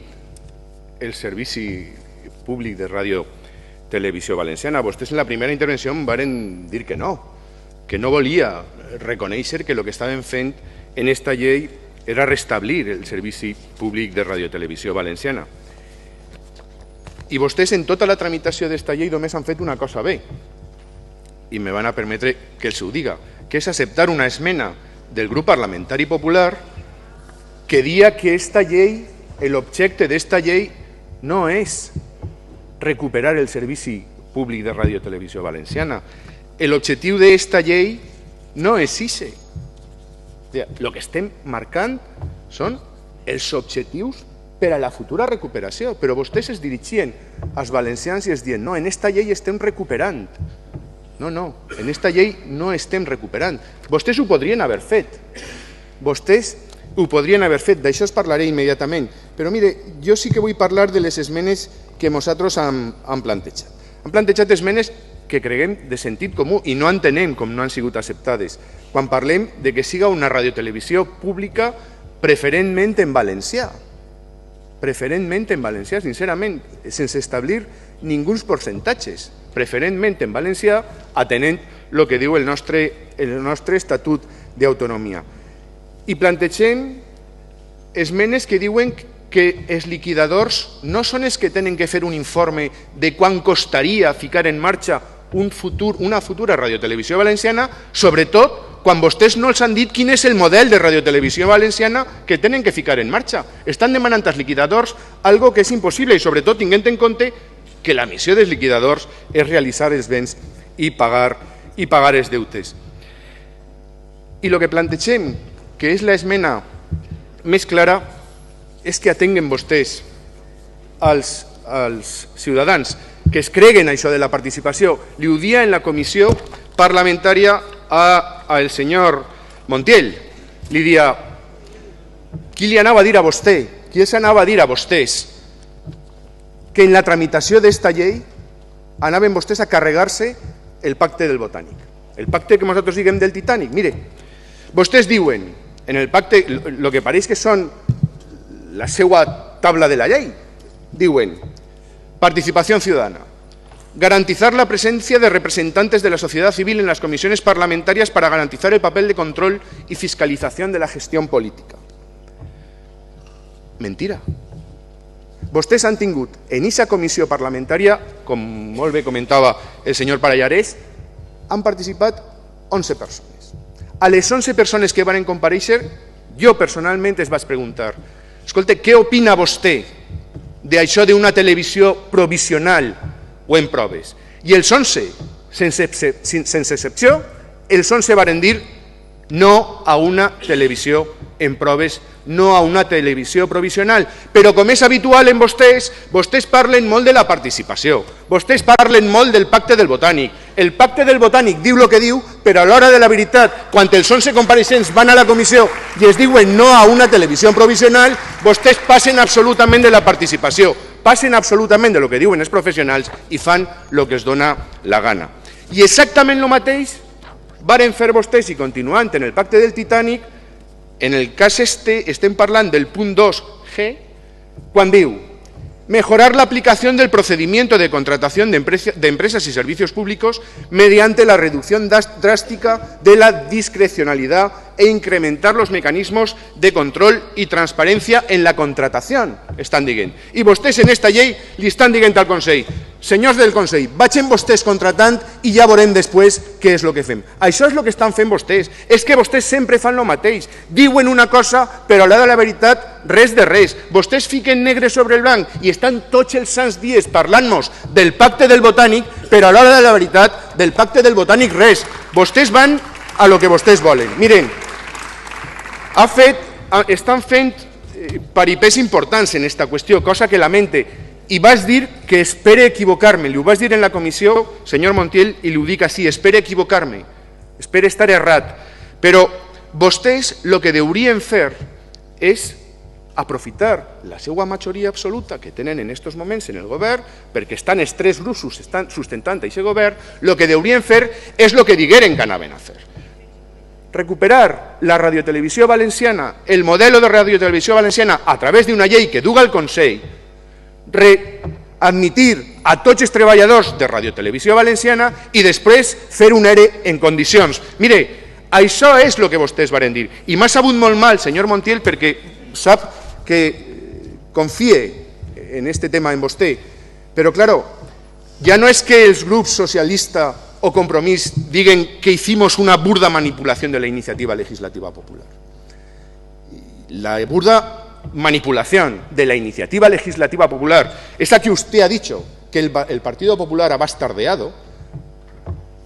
el servici públic de ràdio televisió valenciana. Vostès en la primera intervenció em varen dir que no volia reconèixer que el que estaven fent en esta llei era restablir el servici públic de radiotelevisió valenciana. I vostès en tota la tramitació d'esta llei només han fet una cosa bé, i me van a permetre que els ho diga, que és acceptar una esmena del grup parlamentari popular que dia que esta llei, l'objecte d'esta llei no és recuperar el servici públic de radiotelevisió valenciana. L'objectiu d'esta llei no és ese. El que estem marcant són els objectius per a la futura recuperació, però vostès es dirigien als valencians i es diuen no, en esta llei estem recuperant. No, en esta llei no estem recuperant. Vostès ho podrien haver fet. Vostès ho podrien haver fet, d'això es parlaré immediatament. Però mire, jo sí que vull parlar de les esmenes que nosaltres hem plantejat. Hem plantejat esmenes que creguem de sentit comú i no entenem com no han sigut acceptades. Quan parlem de que siga una radiotelevisió pública preferentment en valencià. Preferentment en valencià, sincerament, sense establir ninguns percentatges. Preferentment en valencià, atenent el que diu el nostre Estatut d'Autonomia. I plantegem esmenes que diuen que els liquidadors no són els que tenen que fer un informe de quant costaria ficar en marxa una futura radiotelevisió valenciana, sobretot quan vostès no els han dit quin és el model de radiotelevisió valenciana que tenen que ficar en marxa. Estan demanant als liquidadors algo que és impossible i sobretot tinguent en compte que la missió dels liquidadors és realitzar els béns i pagar els deutes. I el que plantegem, que és l'esmena més clara, és que atenguen vostès als ciutadans que es creguen això de la participació. Li ho dia en la comissió parlamentària al senyor Montiel. Li dia, qui li anava a dir a vostè, qui s'anava a dir a vostès que en la tramitació d'esta llei anaven vostès a carregar-se el pacte del Botànic. El pacte que nosaltres diguem del Titànic. Mire, vostès diuen en el pacte, el que pareix que són la seva tabla de la llei, diuen participación ciudadana, garantizar la presencia de representantes de la sociedad civil en las comisiones parlamentarias para garantizar el papel de control y fiscalización de la gestión política. Mentira. Vostès han tingut en aquesta comissió parlamentària, com molt bé comentava el senyor Parellarès, han participat 11 persones. A les 11 persones que van comparèixer, jo personalment es vaig preguntar, escolta, què opina vostè d'això d'una televisió provisional o en proves? I els 11 sense excepció, el son se va rendir no a una televisió en proves, no a una televisió provisional. Però, com és habitual en vostès, vostès parlen molt de la participació, vostès parlen molt del pacte del Botànic. El pacte del Botànic diu el que diu, però a l'hora de la veritat, quan els 11 compareixents van a la comissió i es diuen no a una televisió provisional, vostès passen absolutament de la participació, passen absolutament de lo que diuen els professionals i fan el que es dona la gana. I exactament el mateix varen fer vostès, i continuant en el pacte del Titanic, en el cas estem parlant del punt 2G, quan diu mejorar la aplicación del procedimiento de contratación de empresas y servicios públicos mediante la reducción drástica de la discrecionalidad e incrementar los mecanismos de control y transparencia en la contratación, estan dient. I vostès en esta llei li estan dient al Consell: senyors del Consell, vagin vostès contratant i ja veurem després què és el que fem. Això és el que estan fent vostès. És que vostès sempre fan el mateix. Diuen una cosa, però a l'hora de la veritat, res de res. Vostès fiquen negre sobre el blanc i estan tots els sants dies parlant-nos del pacte del Botànic, però a l'hora de la veritat, del pacte del Botànic res. Vostès van a lo que vostès volen. Miren, estan fent paripés importants en esta qüestió, cosa que lamente. I vaig dir que espere equivocar-me, li ho vaig dir en la comissió, senyor Montiel, i li ho dic així, espere equivocar-me, espere estar errat. Però vostès el que deurien fer és aprofitar la seva majoria absoluta que tenen en aquests moments en el govern, perquè estan els tres grups sustentant aquest govern, el que deurien fer és el que digueren que anaven a fer. Recuperar la radiotelevisió valenciana, el modelo de radiotelevisió valenciana a través d'una llei que duga el Consell, readmitir a tots els treballadors de radiotelevisió valenciana i després fer un ERE en condicions. Mire, això és el que vostès varen dir. I m'ha sabut molt mal, senyor Montiel, perquè sap que confie en este tema en vostè. Però, claro, ja no és que els grups socialista o Compromís diguen que hicimos una burda manipulación de la iniciativa legislativa popular. La burda manipulación de la iniciativa legislativa popular, esa que usted ha dicho que el Partido Popular ha bastardeado,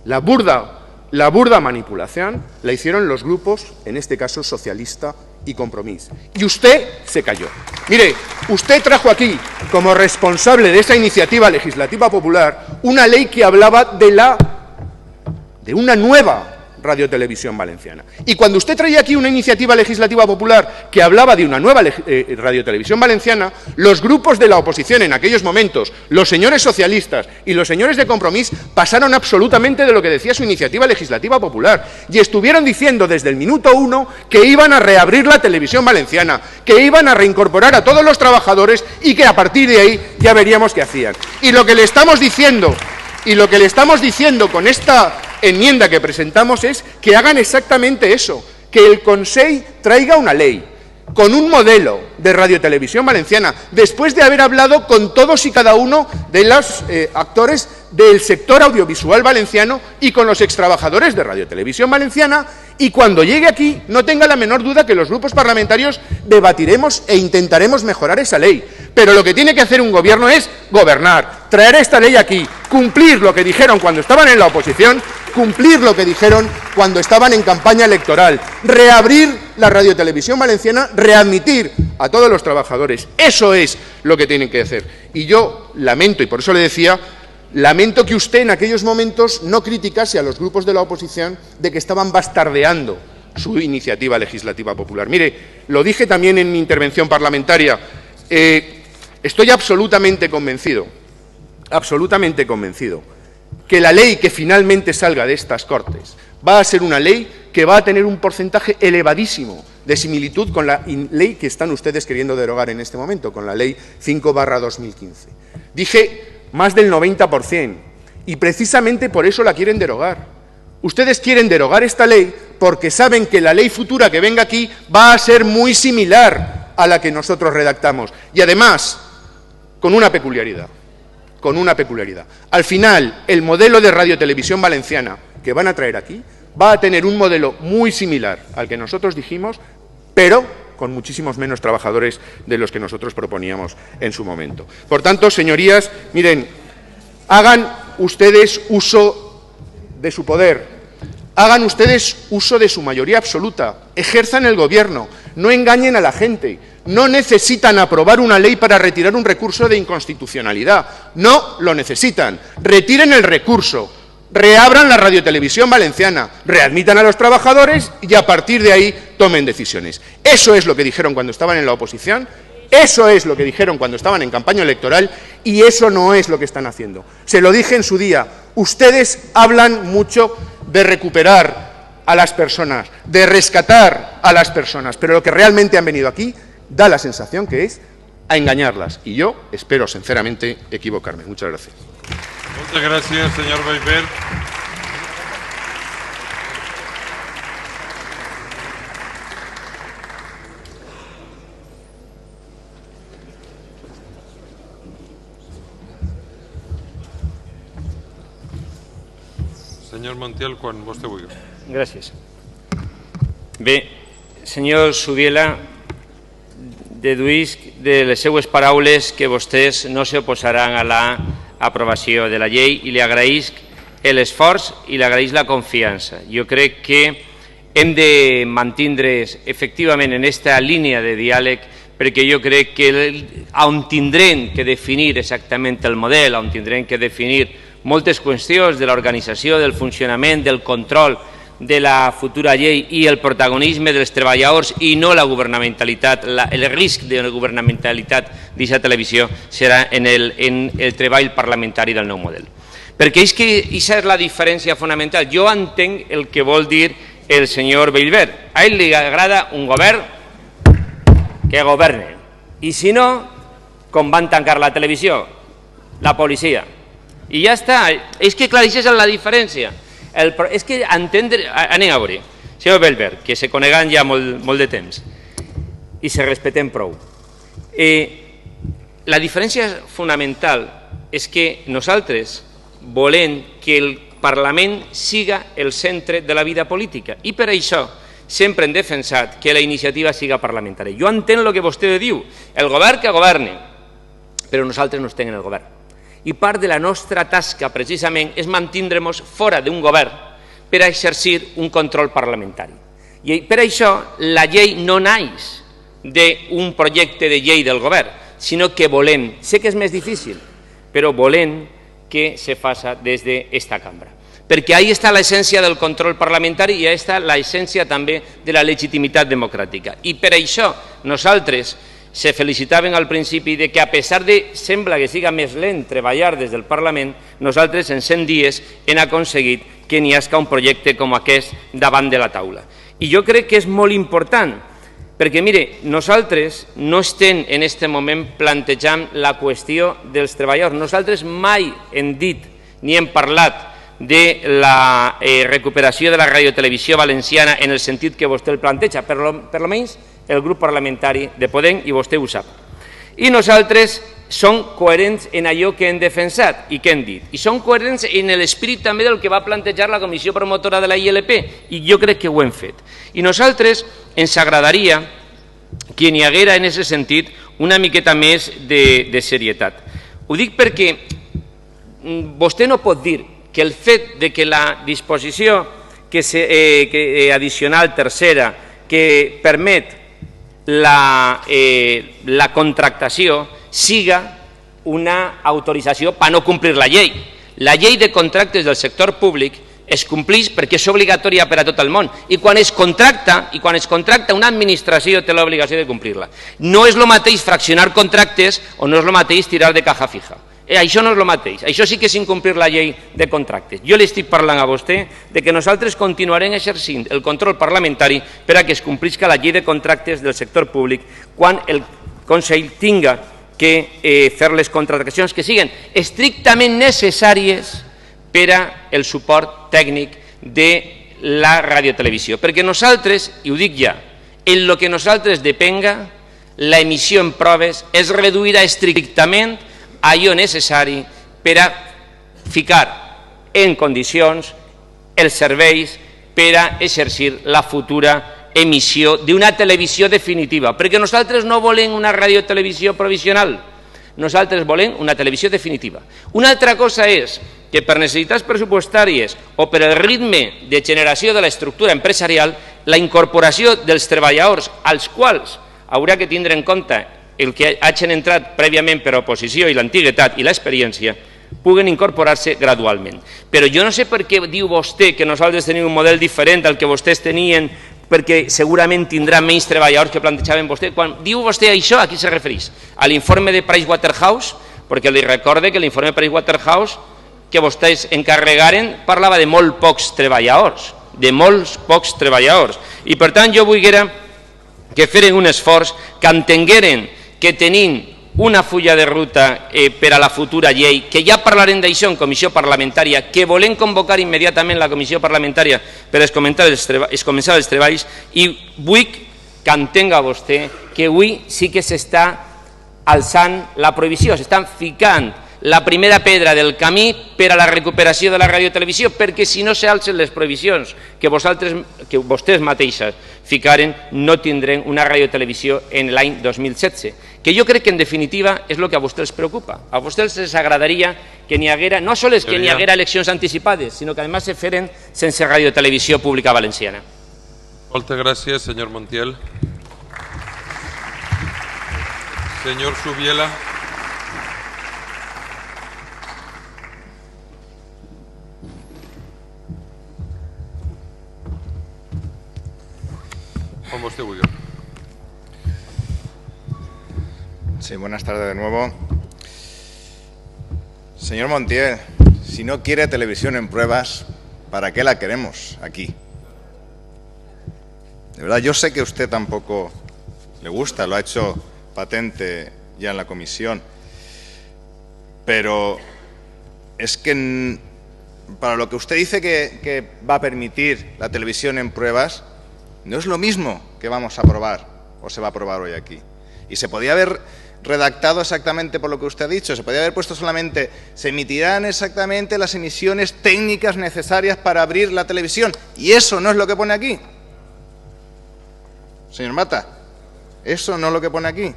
la burda manipulación la hicieron los grupos, en este caso Socialista y Compromís. Y usted se cayó. Mire, usted trajo aquí, como responsable de esa iniciativa legislativa popular, una ley que hablaba de una nueva radiotelevisión valenciana. Y cuando usted traía aquí una iniciativa legislativa popular que hablaba de una nueva radiotelevisión valenciana, los grupos de la oposición en aquellos momentos, los señores socialistas y los señores de Compromís, pasaron absolutamente de lo que decía su iniciativa legislativa popular y estuvieron diciendo desde el minuto 1 que iban a reabrir la televisión valenciana, que iban a reincorporar a todos los trabajadores y que a partir de ahí ya veríamos qué hacían. Y lo que le estamos diciendo con esta enmienda que presentamos es que hagan exactamente eso, que el Consell traiga una ley con un modelo de radiotelevisión valenciana, después de haber hablado con todos y cada uno de los actores del sector audiovisual valenciano y con los extrabajadores de radiotelevisión valenciana, y cuando llegue aquí no tenga la menor duda que los grupos parlamentarios debatiremos e intentaremos mejorar esa ley. Pero lo que tiene que hacer un gobierno es gobernar, traer esta ley aquí, cumplir lo que dijeron cuando estaban en la oposición, cumplir lo que dijeron cuando estaban en campaña electoral, reabrir la radiotelevisión valenciana, readmitir a todos los trabajadores. Eso es lo que tienen que hacer. Y yo lamento, y por eso le decía, lamento que usted en aquellos momentos no criticase a los grupos de la oposición de que estaban bastardeando su iniciativa legislativa popular. Mire, lo dije también en mi intervención parlamentaria, estoy absolutamente convencido que la ley que finalmente salga de estas Cortes va a ser una ley que va a tener un porcentaje elevadísimo de similitud con la ley que están ustedes queriendo derogar en este momento, con la ley 5/2015. Dije más del 90%, y precisamente por eso la quieren derogar. Ustedes quieren derogar esta ley porque saben que la ley futura que venga aquí va a ser muy similar a la que nosotros redactamos, y además con una peculiaridad. Al final, el modelo de radiotelevisión valenciana que van a traer aquí va a tener un modelo muy similar al que nosotros dijimos, pero con muchísimos menos trabajadores de los que nosotros proponíamos en su momento. Por tanto, señorías, miren, hagan ustedes uso de su poder, hagan ustedes uso de su mayoría absoluta, ejerzan el gobierno, no engañen a la gente, no necesitan aprobar una ley para retirar un recurso de inconstitucionalidad, no lo necesitan, retiren el recurso, reabran la radiotelevisión valenciana, readmitan a los trabajadores y a partir de ahí tomen decisiones. Eso es lo que dijeron cuando estaban en la oposición, eso es lo que dijeron cuando estaban en campaña electoral y eso no es lo que están haciendo. Se lo dije en su día, ustedes hablan mucho de recuperar a las personas, de rescatar a las personas, pero lo que realmente han venido aquí da la sensación que es a engañarlas y yo espero sinceramente equivocarme. Muchas gracias. Muchas gracias, señor Bellver. Senyor Montiel, quan vostè vulgui. Gràcies. Bé, senyor Subiela, deduïsc de les seues paraules que vostès no s'oposaran a l'aprovació de la llei i li agraïsc l'esforç i li agraïsc la confiança. Jo crec que hem de mantindre's efectivament en aquesta línia de diàleg perquè jo crec que on tindrem que definir exactament el model, on tindrem que definir moltes qüestions de l'organització, del funcionament, del control de la futura llei i el protagonisme dels treballadors i no la governamentalitat, el risc de la governamentalitat d'aquesta televisió serà en el treball parlamentari del nou model. Perquè és que aquesta és la diferència fonamental. Jo entenc el que vol dir el senyor Bellver. A ell li agrada un govern que governe. I si no, com van tancar la televisió? La policia. I ja està. És que clar, aquesta és la diferència. És que entendre... Anem a veure. Senyor Bellver, que se coneguen ja molt de temps i se respecten prou. La diferència fonamental és que nosaltres volem que el Parlament siga el centre de la vida política i per això sempre hem defensat que la iniciativa siga parlamentària. Jo entenc el que vostè diu, el govern que governe, però nosaltres no estem en el govern. I part de la nostra tasca, precisament, és mantindre'ns fora d'un govern per a exercir un control parlamentari. I per això la llei no naix d'un projecte de llei del govern, sinó que volem, sé que és més difícil, però volem que se faça des d'esta cambra. Perquè ahí està l'essència del control parlamentari i ahí està l'essència també de la legitimitat democràtica. I per això nosaltres se felicitaven al principi de que a pesar de, sembla que siga més lent treballar des del Parlament, nosaltres en 100 dies hem aconseguit que n'hi hagi un projecte com aquest davant de la taula. I jo crec que és molt important, perquè mire, nosaltres no estem en aquest moment plantejant la qüestió dels treballadors. Nosaltres mai hem dit ni hem parlat de la recuperació de la radiotelevisió valenciana en el sentit que vostè el planteja, per almenys el grup parlamentari de Podem, i vostè ho sap. I nosaltres som coherents en allò que hem defensat i que hem dit. I som coherents en l'esperit també del que va plantejar la comissió promotora de la ILP, i jo crec que ho hem fet. I nosaltres ens agradaria que n'hi haguera en aquest sentit una miqueta més de serietat. Ho dic perquè vostè no pot dir que el fet de que la disposició addicional tercera que permet la contractació siga una autorització per no complir la llei. La llei de contractes del sector públic es compleix perquè és obligatòria per a tot el món i quan es contracta una administració té l'obligació de complir-la. No és el mateix fraccionar contractes o no és el mateix tirar de caja fija. Això no és el mateix, això sí que és incomplir la llei de contractes. Jo li estic parlant a vostè de que nosaltres continuarem exercint el control parlamentari per a que es complisca la llei de contractes del sector públic quan el Consell tinga que fer les contractacions que siguin estrictament necessàries per al suport tècnic de la radiotelevisió. Perquè nosaltres, i ho dic ja, en el que nosaltres depenga, la emissió en proves es reduirà estrictament allò necessari per a ficar en condicions els serveis per a exercir la futura emissió d'una televisió definitiva, perquè nosaltres no volem una radiotelevisió provisional, nosaltres volem una televisió definitiva. Una altra cosa és que per necessitats pressupostàries o per el ritme de generació de l'estructura empresarial, la incorporació dels treballadors als quals haurà que tindre en compte el que hagin entrat prèviament per oposició i l'antiguitat i l'experiència, puguen incorporar-se gradualment. Però jo no sé per què diu vostè que nosaltres tenim un model diferent al que vostès tenien, perquè segurament tindrà menys treballadors que plantejaven vostè. Quan diu vostè això, a qui se refereix? A l'informe de Pricewaterhouse? Perquè li recorde que l'informe de Pricewaterhouse que vostès encarregaren parlava de molt pocs treballadors, I per tant jo volguera que feren un esforç, que entengueren que tenint una fulla de ruta per a la futura llei, que ja parlarem d'això en comissió parlamentària, que volem convocar immediatament la comissió parlamentària per començar els treballs, i vull que entenga vostè que avui sí que s'està alçant la prohibició, s'estan ficant la primera pedra del camí per a la recuperació de la radiotelevisió, perquè si no s'alcen les prohibicions que vostès mateixes ficaren, no tindrem una radiotelevisió en l'any 2016, que jo crec que en definitiva és el que a vostès els preocupa. A vostès els agradaria que n'hi haguera, no sols que n'hi haguera eleccions anticipades, sinó que a més se feren sense radiotelevisió pública valenciana. Moltes gràcies, senyor Montiel. Senyor Subiela. Como usted, William. Sí, buenas tardes de nuevo. Señor Montiel, si no quiere televisión en pruebas, ¿para qué la queremos aquí? De verdad, yo sé que a usted tampoco le gusta, lo ha hecho patente ya en la comisión, pero es que para lo que usted dice que va a permitir la televisión en pruebas, no es lo mismo que vamos a aprobar o se va a aprobar hoy aquí. Y se podía haber redactado exactamente por lo que usted ha dicho, se podía haber puesto solamente, se emitirán exactamente las emisiones técnicas necesarias para abrir la televisión. Y eso no es lo que pone aquí. Señor Mata, eso no es lo que pone aquí.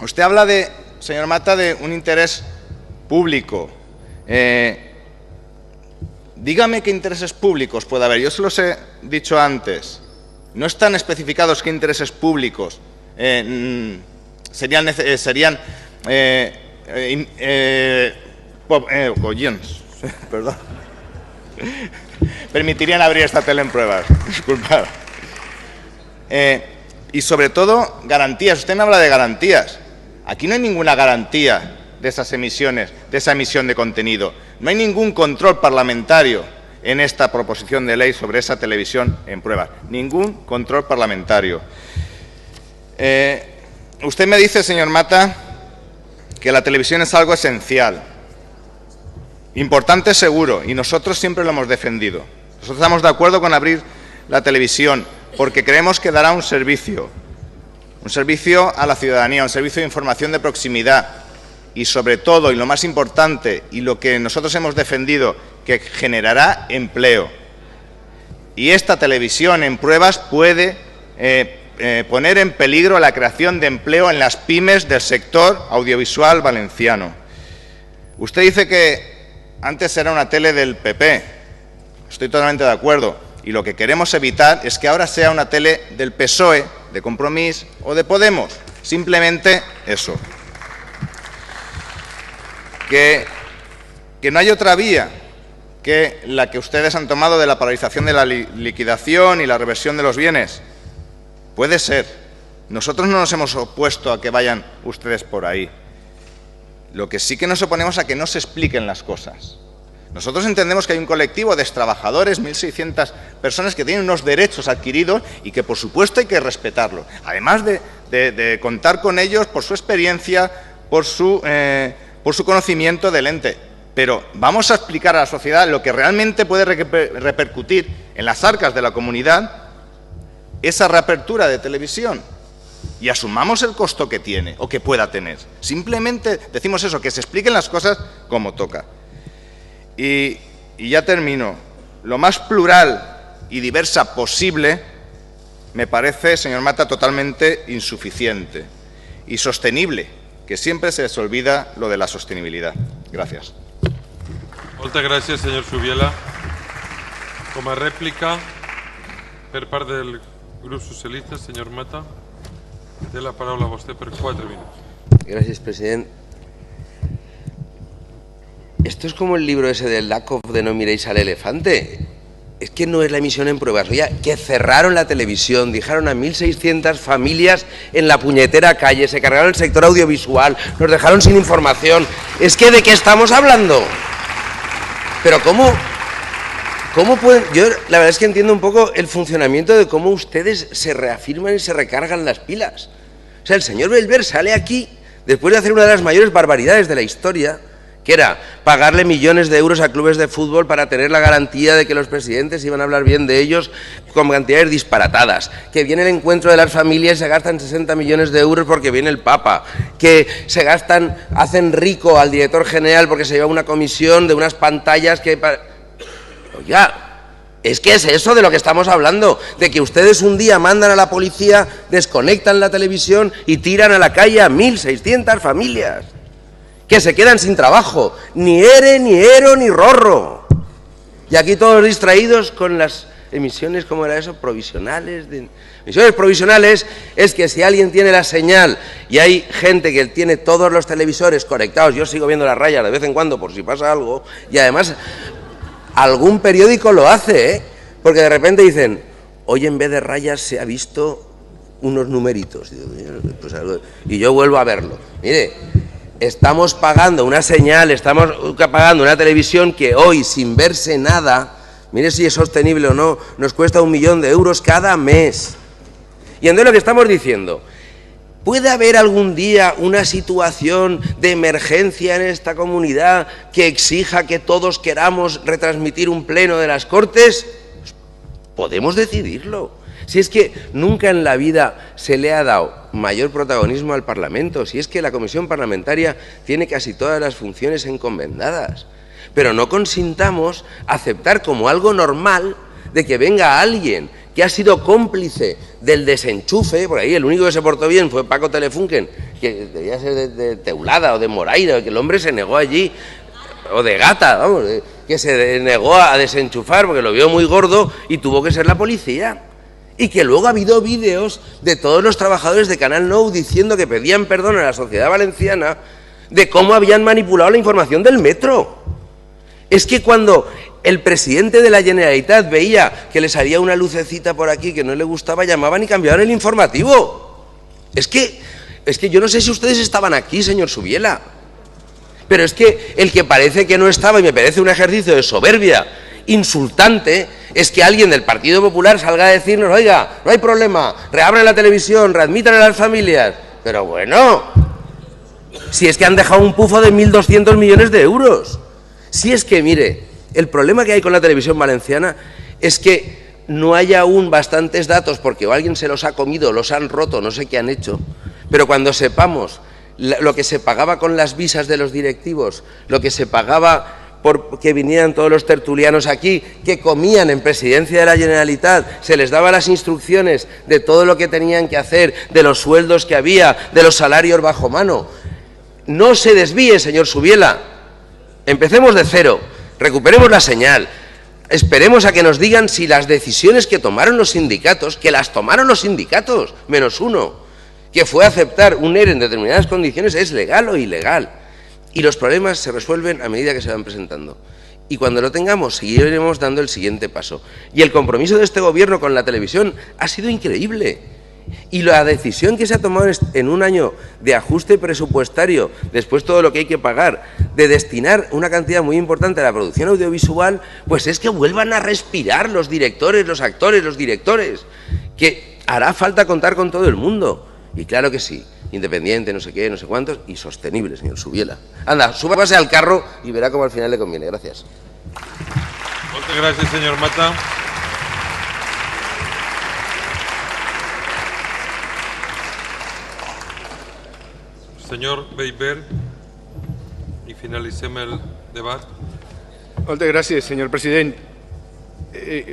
Usted habla señor Mata, de un interés público. Dígame qué intereses públicos puede haber. Yo se los he dicho antes. No están especificados qué intereses públicos permitirían abrir esta tele en pruebas. Disculpad. Y sobre todo, garantías. Usted me habla de garantías. Aquí no hay ninguna garantía de esas emisiones, de esa emisión de contenido. No hay ningún control parlamentario en esta proposición de ley sobre esa televisión en pruebas. Ningún control parlamentario. Usted me dice, señor Mata, que la televisión es algo esencial. Importante seguro, y nosotros siempre lo hemos defendido. Nosotros estamos de acuerdo con abrir la televisión porque creemos que dará un servicio a la ciudadanía, un servicio de información de proximidad y sobre todo, y lo más importante, y lo que nosotros hemos defendido, que generará empleo. Y esta televisión en pruebas puede poner en peligro la creación de empleo en las pymes del sector audiovisual valenciano. Usted dice que antes era una tele del PP. Estoy totalmente de acuerdo. Y lo que queremos evitar es que ahora sea una tele del PSOE, de Compromís o de Podemos. Simplemente eso. Que no hay otra vía que la que ustedes han tomado de la paralización de la liquidación y la reversión de los bienes. Puede ser. Nosotros no nos hemos opuesto a que vayan ustedes por ahí. Lo que sí que nos oponemos a que no se expliquen las cosas. Nosotros entendemos que hay un colectivo de trabajadores, 1.600 personas que tienen unos derechos adquiridos y que, por supuesto, hay que respetarlos. Además de contar con ellos por su experiencia, por su conocimiento del ente. Pero vamos a explicar a la sociedad lo que realmente puede repercutir en las arcas de la comunidad esa reapertura de televisión. Y asumamos el costo que tiene o que pueda tener. Simplemente decimos eso, que se expliquen las cosas como toca. Y ya termino. Lo más plural y diversa posible me parece, señor Mata, totalmente insuficiente y sostenible. que siempre se les olvida lo de la sostenibilidad. Gracias. Moltes gràcies, senyor Subiela. Com a rèplica, per part del grup socialista, senyor Mata, té la paraula vostè per 4 minuts. Gracias, presidente. Esto es como el libro ese del Lakoff de No miréis al elefante. Es que no es la emisión en pruebas. Oye, que cerraron la televisión, dejaron a 1.600 familias en la puñetera calle, se cargaron el sector audiovisual, nos dejaron sin información. Es que ¿de qué estamos hablando? Pero ¿cómo pueden...? Yo la verdad es que entiendo un poco el funcionamiento de cómo ustedes se reafirman y se recargan las pilas. O sea, el señor Belver sale aquí después de hacer una de las mayores barbaridades de la historia, que era pagarle millones de euros a clubes de fútbol para tener la garantía de que los presidentes iban a hablar bien de ellos con cantidades disparatadas, que viene el encuentro de las familias y se gastan 60 millones de euros porque viene el Papa, que hacen rico al director general porque se lleva una comisión de unas pantallas que... Oiga, es que es eso de lo que estamos hablando, de que ustedes un día mandan a la policía, desconectan la televisión y tiran a la calle a 1.600 familias que se quedan sin trabajo, ni ERE, ni ERO, ni RORRO. Y aquí todos distraídos con las emisiones, ¿cómo era eso? Provisionales. Emisiones provisionales es que si alguien tiene la señal y hay gente que tiene todos los televisores conectados, yo sigo viendo las rayas de vez en cuando por si pasa algo, y además algún periódico lo hace, ¿eh? Porque de repente dicen, hoy en vez de rayas se ha visto unos numeritos. Y yo vuelvo a verlo. Mire, estamos pagando una señal, estamos pagando una televisión que hoy, sin verse nada, mire si es sostenible o no, nos cuesta 1 millón de euros cada mes. Y entonces lo que estamos diciendo, ¿puede haber algún día una situación de emergencia en esta comunidad que exija que todos queramos retransmitir un pleno de las Cortes? Podemos decidirlo. Si es que nunca en la vida se le ha dado mayor protagonismo al Parlamento, si es que la Comisión Parlamentaria tiene casi todas las funciones encomendadas, pero no consintamos aceptar como algo normal de que venga alguien que ha sido cómplice del desenchufe, por ahí el único que se portó bien fue Paco Telefunken, que debía ser de Teulada o de Moraira, que el hombre se negó allí, o de Gata, vamos, que se negó a desenchufar porque lo vio muy gordo y tuvo que ser la policía. Y que luego ha habido vídeos de todos los trabajadores de Canal Nou diciendo que pedían perdón a la sociedad valenciana de cómo habían manipulado la información del metro. Es que cuando el presidente de la Generalitat veía que le salía una lucecita por aquí que no le gustaba, llamaban y cambiaban el informativo. Es que yo no sé si ustedes estaban aquí, señor Subiela, pero es que el que parece que no estaba, y me parece un ejercicio de soberbia insultante, es que alguien del Partido Popular salga a decirnos, oiga, no hay problema, reabran la televisión, readmitan a las familias. Pero bueno, si es que han dejado un pufo de 1.200 millones de euros. Si es que, mire, el problema que hay con la televisión valenciana es que no hay aún bastantes datos porque o alguien se los ha comido, los han roto, no sé qué han hecho, pero cuando sepamos lo que se pagaba con las visas de los directivos, lo que se pagaba por que vinieran todos los tertulianos aquí, que comían en Presidencia de la Generalitat, se les daba las instrucciones de todo lo que tenían que hacer, de los sueldos que había, de los salarios bajo mano. No se desvíe, señor Subiela. Empecemos de cero, recuperemos la señal, esperemos a que nos digan si las decisiones que tomaron los sindicatos, que las tomaron los sindicatos, menos uno, que fue aceptar un ERE en determinadas condiciones, es legal o ilegal. Y los problemas se resuelven a medida que se van presentando. Y cuando lo tengamos, seguiremos dando el siguiente paso. Y el compromiso de este gobierno con la televisión ha sido increíble. Y la decisión que se ha tomado en un año de ajuste presupuestario, después todo lo que hay que pagar, de destinar una cantidad muy importante a la producción audiovisual, pues es que vuelvan a respirar los directores, los actores, los directores, que hará falta contar con todo el mundo. Y claro que sí, independiente, no sé qué, no sé cuántos, y sostenible, señor Subiela. Anda, súbase al carro y verá cómo al final le conviene. Gracias. Muchas gracias, señor Mata. Senyor Bellver, i finalitzem el debat. Moltes gràcies, senyor president.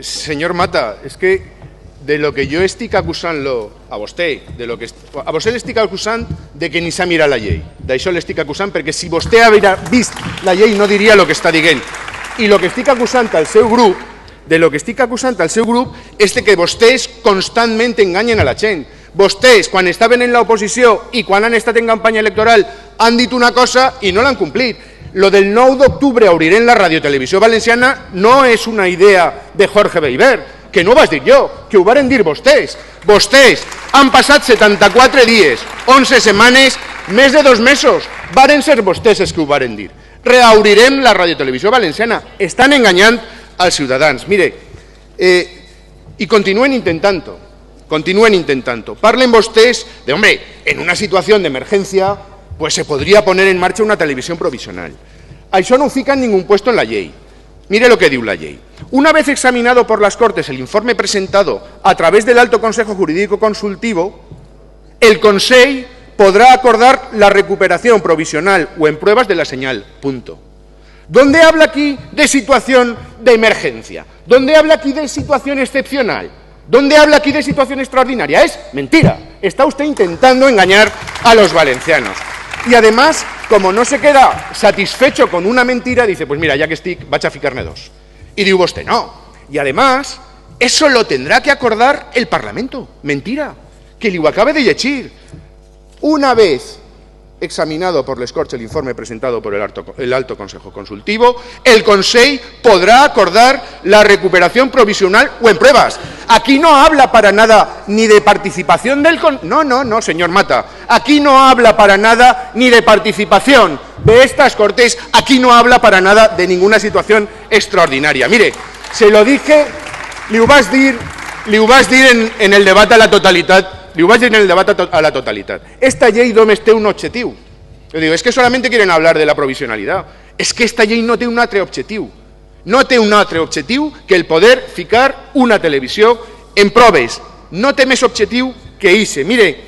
Senyor Mata, és que de lo que jo estic acusant-lo a vostè, de lo que a vostè l'estic acusant de que ni s'ha mirat la llei. D'això l'estic acusant, perquè si vostè haguera vist la llei no diria el que està dient. I el que estic acusant al seu grup, és de que vostès constantment enganyen a la gent. Vostès, quan estaven en l'oposició i quan han estat en campanya electoral, han dit una cosa i no l'han complit. Lo del 9 d'octubre obrirem la radiotelevisió valenciana no és una idea de Jorge Beiber, que no ho vaig dir jo, que ho varen dir vostès. Vostès han passat 74 dies, 11 setmanes, més de 2 mesos. Varen ser vostès els que ho varen dir. Reobrirem la radiotelevisió valenciana. Estan enganyant als ciutadans. Mire, i continuen intentant-ho. Parlen vostès de, hombre, en una situació d'emergència, pues se podría poner en marcha una televisión provisional. Això no ho fica en ningún puesto en la llei. Mire lo que diu la llei. Una vez examinado por las Cortes el informe presentado a través del Alto Consejo Jurídico Consultivo, el Consell podrá acordar la recuperación provisional o en pruebas de la señal. Punto. ¿Dónde habla aquí de situación de emergencia? ¿Dónde habla aquí de situación excepcional? ¿Dónde habla aquí de situación extraordinaria? Es mentira. Está usted intentando engañar a los valencianos. Y además, como no se queda satisfecho con una mentira, dice, pues mira, ya que estic, vaig a ficar-ne 2. Y digo usted, no. Y además, eso lo tendrá que acordar el Parlamento. Mentira. Que li ho acabe de llegir. Una vez examinado por les Corts el informe presentado por el Alto Consejo Consultivo, el Consell podrá acordar la recuperación provisional o en pruebas. Aquí no habla para nada ni de participación del... No, señor Mata. Aquí no habla para nada ni de participación de estas Cortes. Aquí no habla para nada de ninguna situación extraordinaria. Mire, se lo dije, li ho vaig dir en el debat a la totalitat. Esta llei només té un objectiu. Yo digo, es que solamente quieren hablar de la provisionalidad. Es que esta llei no té un altre objectiu. No té un altre objectiu que el poder ficar una televisió en proves. No té més objectiu que ese. Mire,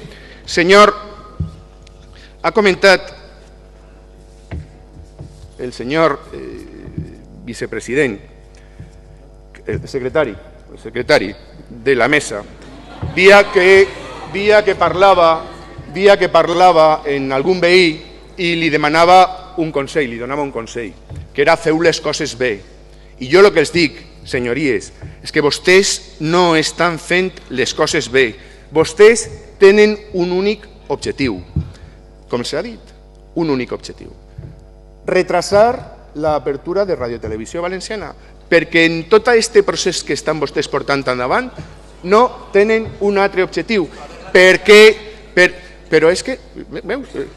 senyor, ha comentat el senyor vicepresident, el secretari de la mesa, dia que parlava en algun veí i li demanava un consell, li donava un consell, que era feu les coses bé. I jo el que els dic, senyories, és que vostès no estan fent les coses bé. Vostès tenen un únic objectiu, com s'ha dit, un únic objectiu. Retrasar l'apertura de Radiotelevisió Valenciana, perquè en tot aquest procés que estan vostès portant endavant no tenen un altre objectiu. Pero es que,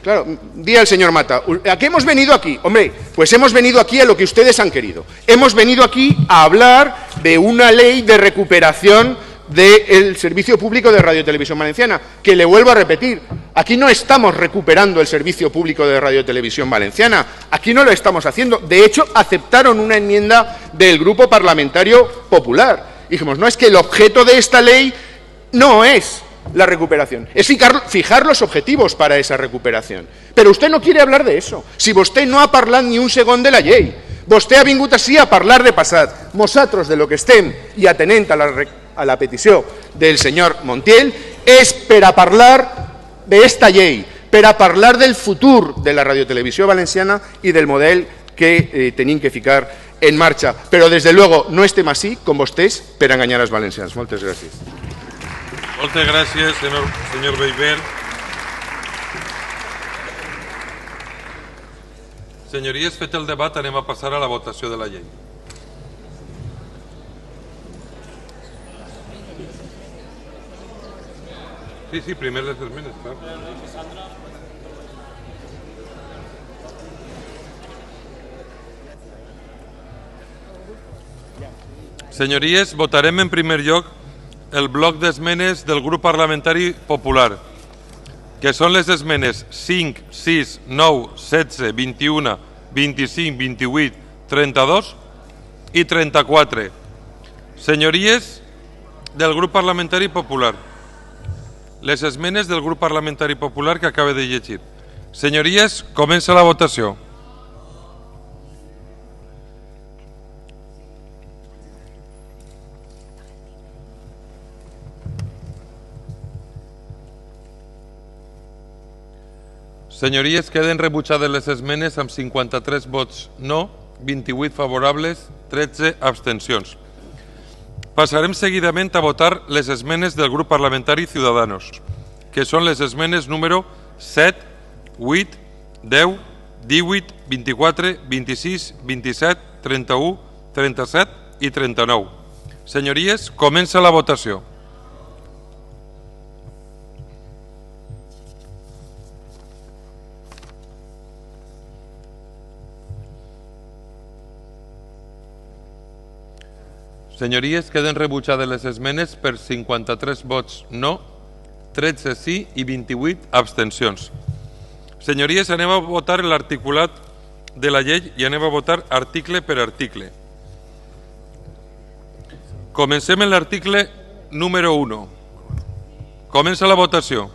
claro, di al señor Mata, ¿a qué hemos venido aquí? Hombre, pues hemos venido aquí a lo que ustedes han querido. Hemos venido aquí a hablar de una ley de recuperación del servicio público de Radiotelevisión Valenciana, que le vuelvo a repetir, aquí no estamos recuperando el servicio público de Radiotelevisión Valenciana, aquí no lo estamos haciendo. De hecho, aceptaron una enmienda del Grupo Parlamentario Popular. Dijimos, no, es que el objeto de esta ley no es la recuperación, es fijar los objetivos para esa recuperación. Pero usted no quiere hablar de eso. Si vostè no ha parlat ni un segon de la llei, vostè ha vingut així a parlar de passat. Nosaltres de lo que estem, i atenent a la petició del senyor Montiel, és per a parlar d'esta llei, per a parlar del futur de la radiotelevisió valenciana i del model que tenim que ficar en marxa. Però, des de luego, no estem així com vostès per enganyar els valencians. Moltes gràcies. Moltes gràcies, senyor Beiber. Senyories, fet el debat, anem a passar a la votació de la llei. Sí, primer les esmenes, clar. Senyories, votarem en primer lloc el bloc d'esmenes del grup parlamentari popular, que són les esmenes 5, 6, 9, 16, 21, 25, 28, 32 i 34. Senyories del grup parlamentari popular, les esmenes del grup parlamentari popular que acaba de llegir. Senyories, comença la votació. Senyories, queden rebutjades les esmenes amb 53 vots no, 28 favorables, 13 abstencions. Passarem seguidament a votar les esmenes del grup parlamentari Ciudadanos, que són les esmenes número 7, 8, 10, 18, 24, 26, 27, 31, 37 i 39. Senyories, comença la votació. Senyories, queden rebutjades les esmenes per 53 vots no, 13 sí i 28 abstencions. Senyories, anem a votar l'articulat de la llei i anem a votar article per article. Comencem en l'article número 1. Comença la votació.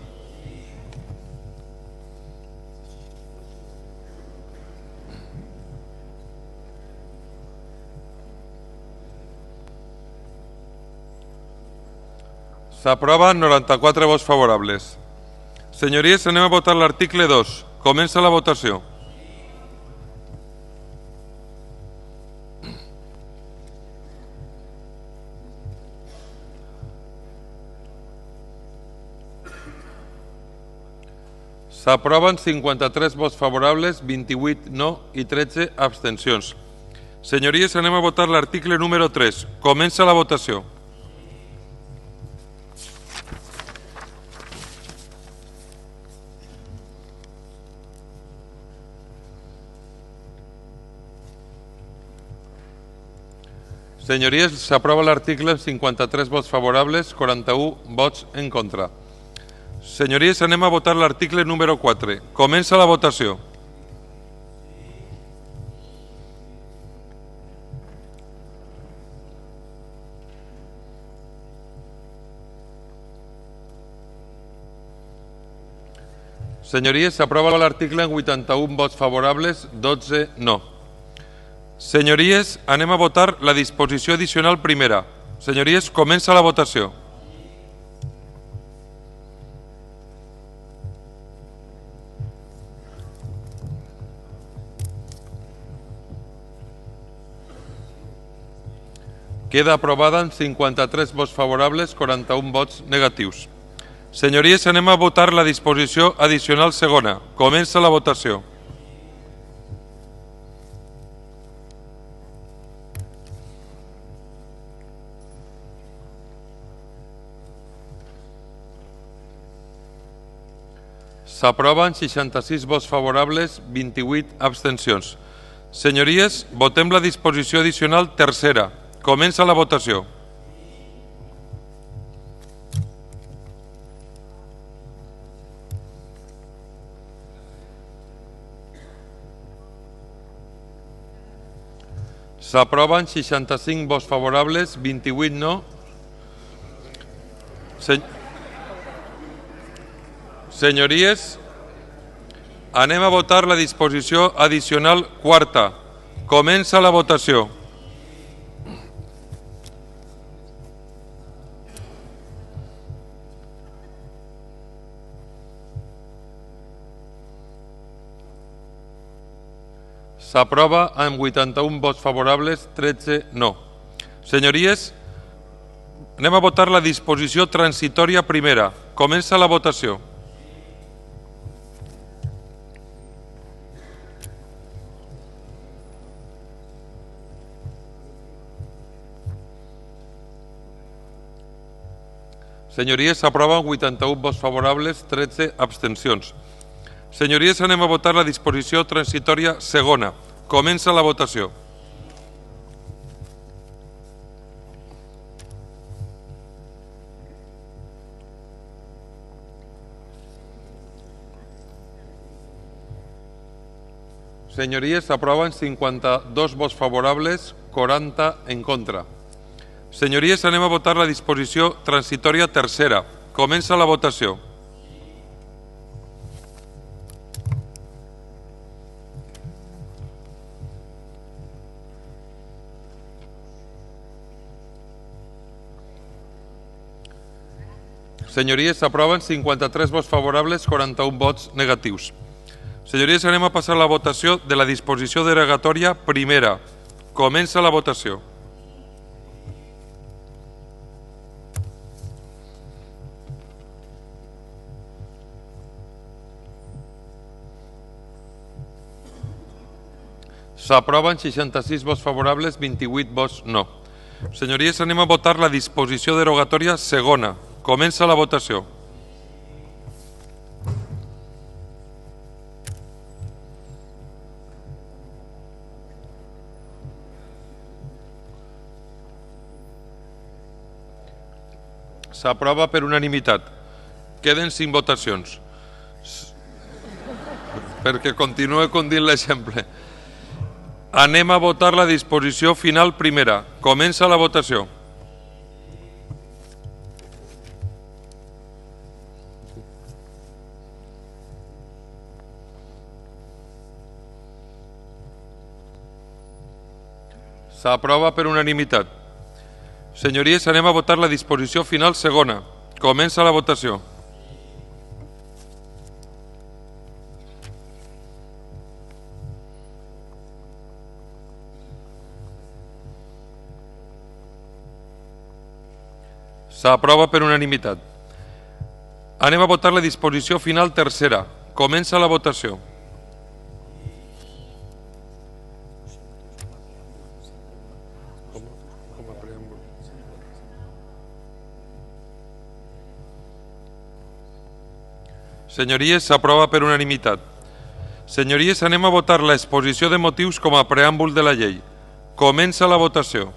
S'aprova 94 vots favorables. Senyories, anem a votar l'article 2. Comença la votació. S'aproven 53 vots favorables, 28 no i 13 abstencions. Senyories, anem a votar l'article número 3. Comença la votació. Senyories, s'aprova l'article amb 53 vots favorables, 41 vots en contra. Senyories, anem a votar l'article número 4. Comença la votació. Senyories, s'aprova l'article amb 81 vots favorables, 12 no. Senyories, anem a votar la disposició addicional primera. Senyories, comença la votació. Queda aprovada amb 53 vots favorables, 41 vots negatius. Senyories, anem a votar la disposició addicional segona. Comença la votació. S'aproven 66 vots favorables, 28 abstencions. Senyories, votem la disposició addicional tercera. Comença la votació. S'aproven 65 vots favorables, 28 no. Senyories, anem a votar la disposició addicional quarta. Comença la votació. S'aprova amb 81 vots favorables, 13 no. Senyories, anem a votar la disposició transitòria primera. Comença la votació. Senyories, s'aprova amb 81 vots favorables, 13 abstencions. Senyories, anem a votar la disposició transitòria segona. Comença la votació. Senyories, s'aproven 52 vots favorables, 40 en contra. Senyories, anem a votar la disposició transitòria tercera. Comença la votació. Senyories, s'aproven 53 vots favorables, 41 vots negatius. Senyories, anem a passar a la votació de la disposició derogatòria primera. Comença la votació. S'aproven 66 vots favorables, 28 vots no. Senyories, anem a votar la disposició derogatòria segona. Comença la votació. S'aprova per unanimitat. Queden 5 votacions. Perquè continua condint l'exemple. Anem a votar la disposició final primera. Comença la votació. S'aprova per unanimitat. Senyories, anem a votar la disposició final segona. Comença la votació. S'aprova per unanimitat. Anem a votar la disposició final tercera. Comença la votació. Senyories, s'aprova per unanimitat. Senyories, anem a votar l'exposició de motius com a preàmbul de la llei. Comença la votació.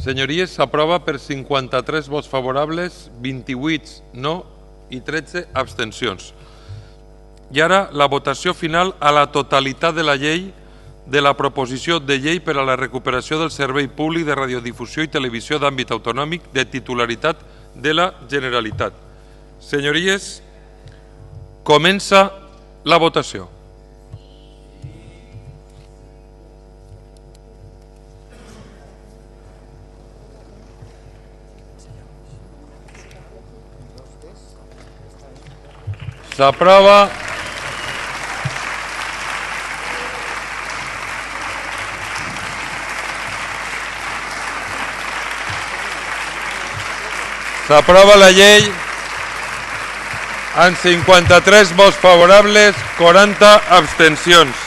Senyories, s'aprova per 53 vots favorables, 28 no i 13 abstencions. I ara la votació final a la totalitat de la llei de la proposició de llei per a la recuperació del servei públic de radiodifusió i televisió d'àmbit autonòmic de titularitat de la Generalitat. Senyories, comença la votació. S'aprova la llei amb 53 vots favorables, 40 abstencions.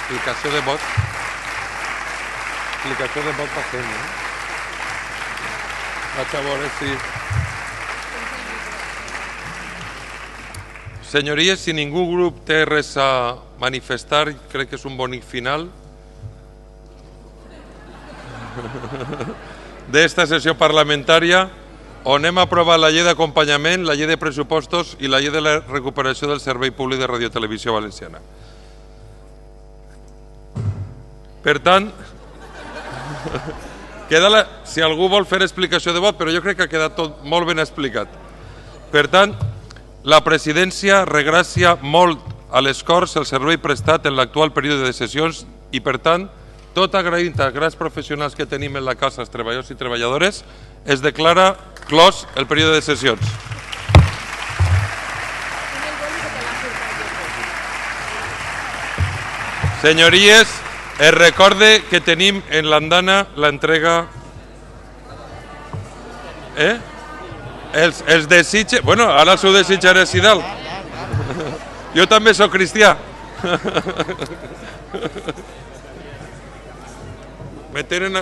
Explicació de vot. Explicació de vot passem, no? Vaig a veure si... Senyories, si ningú grup té res a manifestar, crec que és un bonic final d'esta sessió parlamentària on hem aprovat la llei d'acompanyament, la llei de pressupostos i la llei de la recuperació del servei públic de radiotelevisió valenciana. Per tant, si algú vol fer explicació de vot, però jo crec que ha quedat tot molt ben explicat. Per tant, la presidència regràcia molt a les Corts el servei prestat en l'actual període de sessions i, per tant, tot agraint als grans professionals que tenim en la casa, els treballadors i treballadores, es declara clos el període de sessions. Senyories, es recorde que tenim en l'andana l'entrega... Els desitge... Bueno, ara els ho desitjaré si dalt. Jo també soc cristià. Me tenen...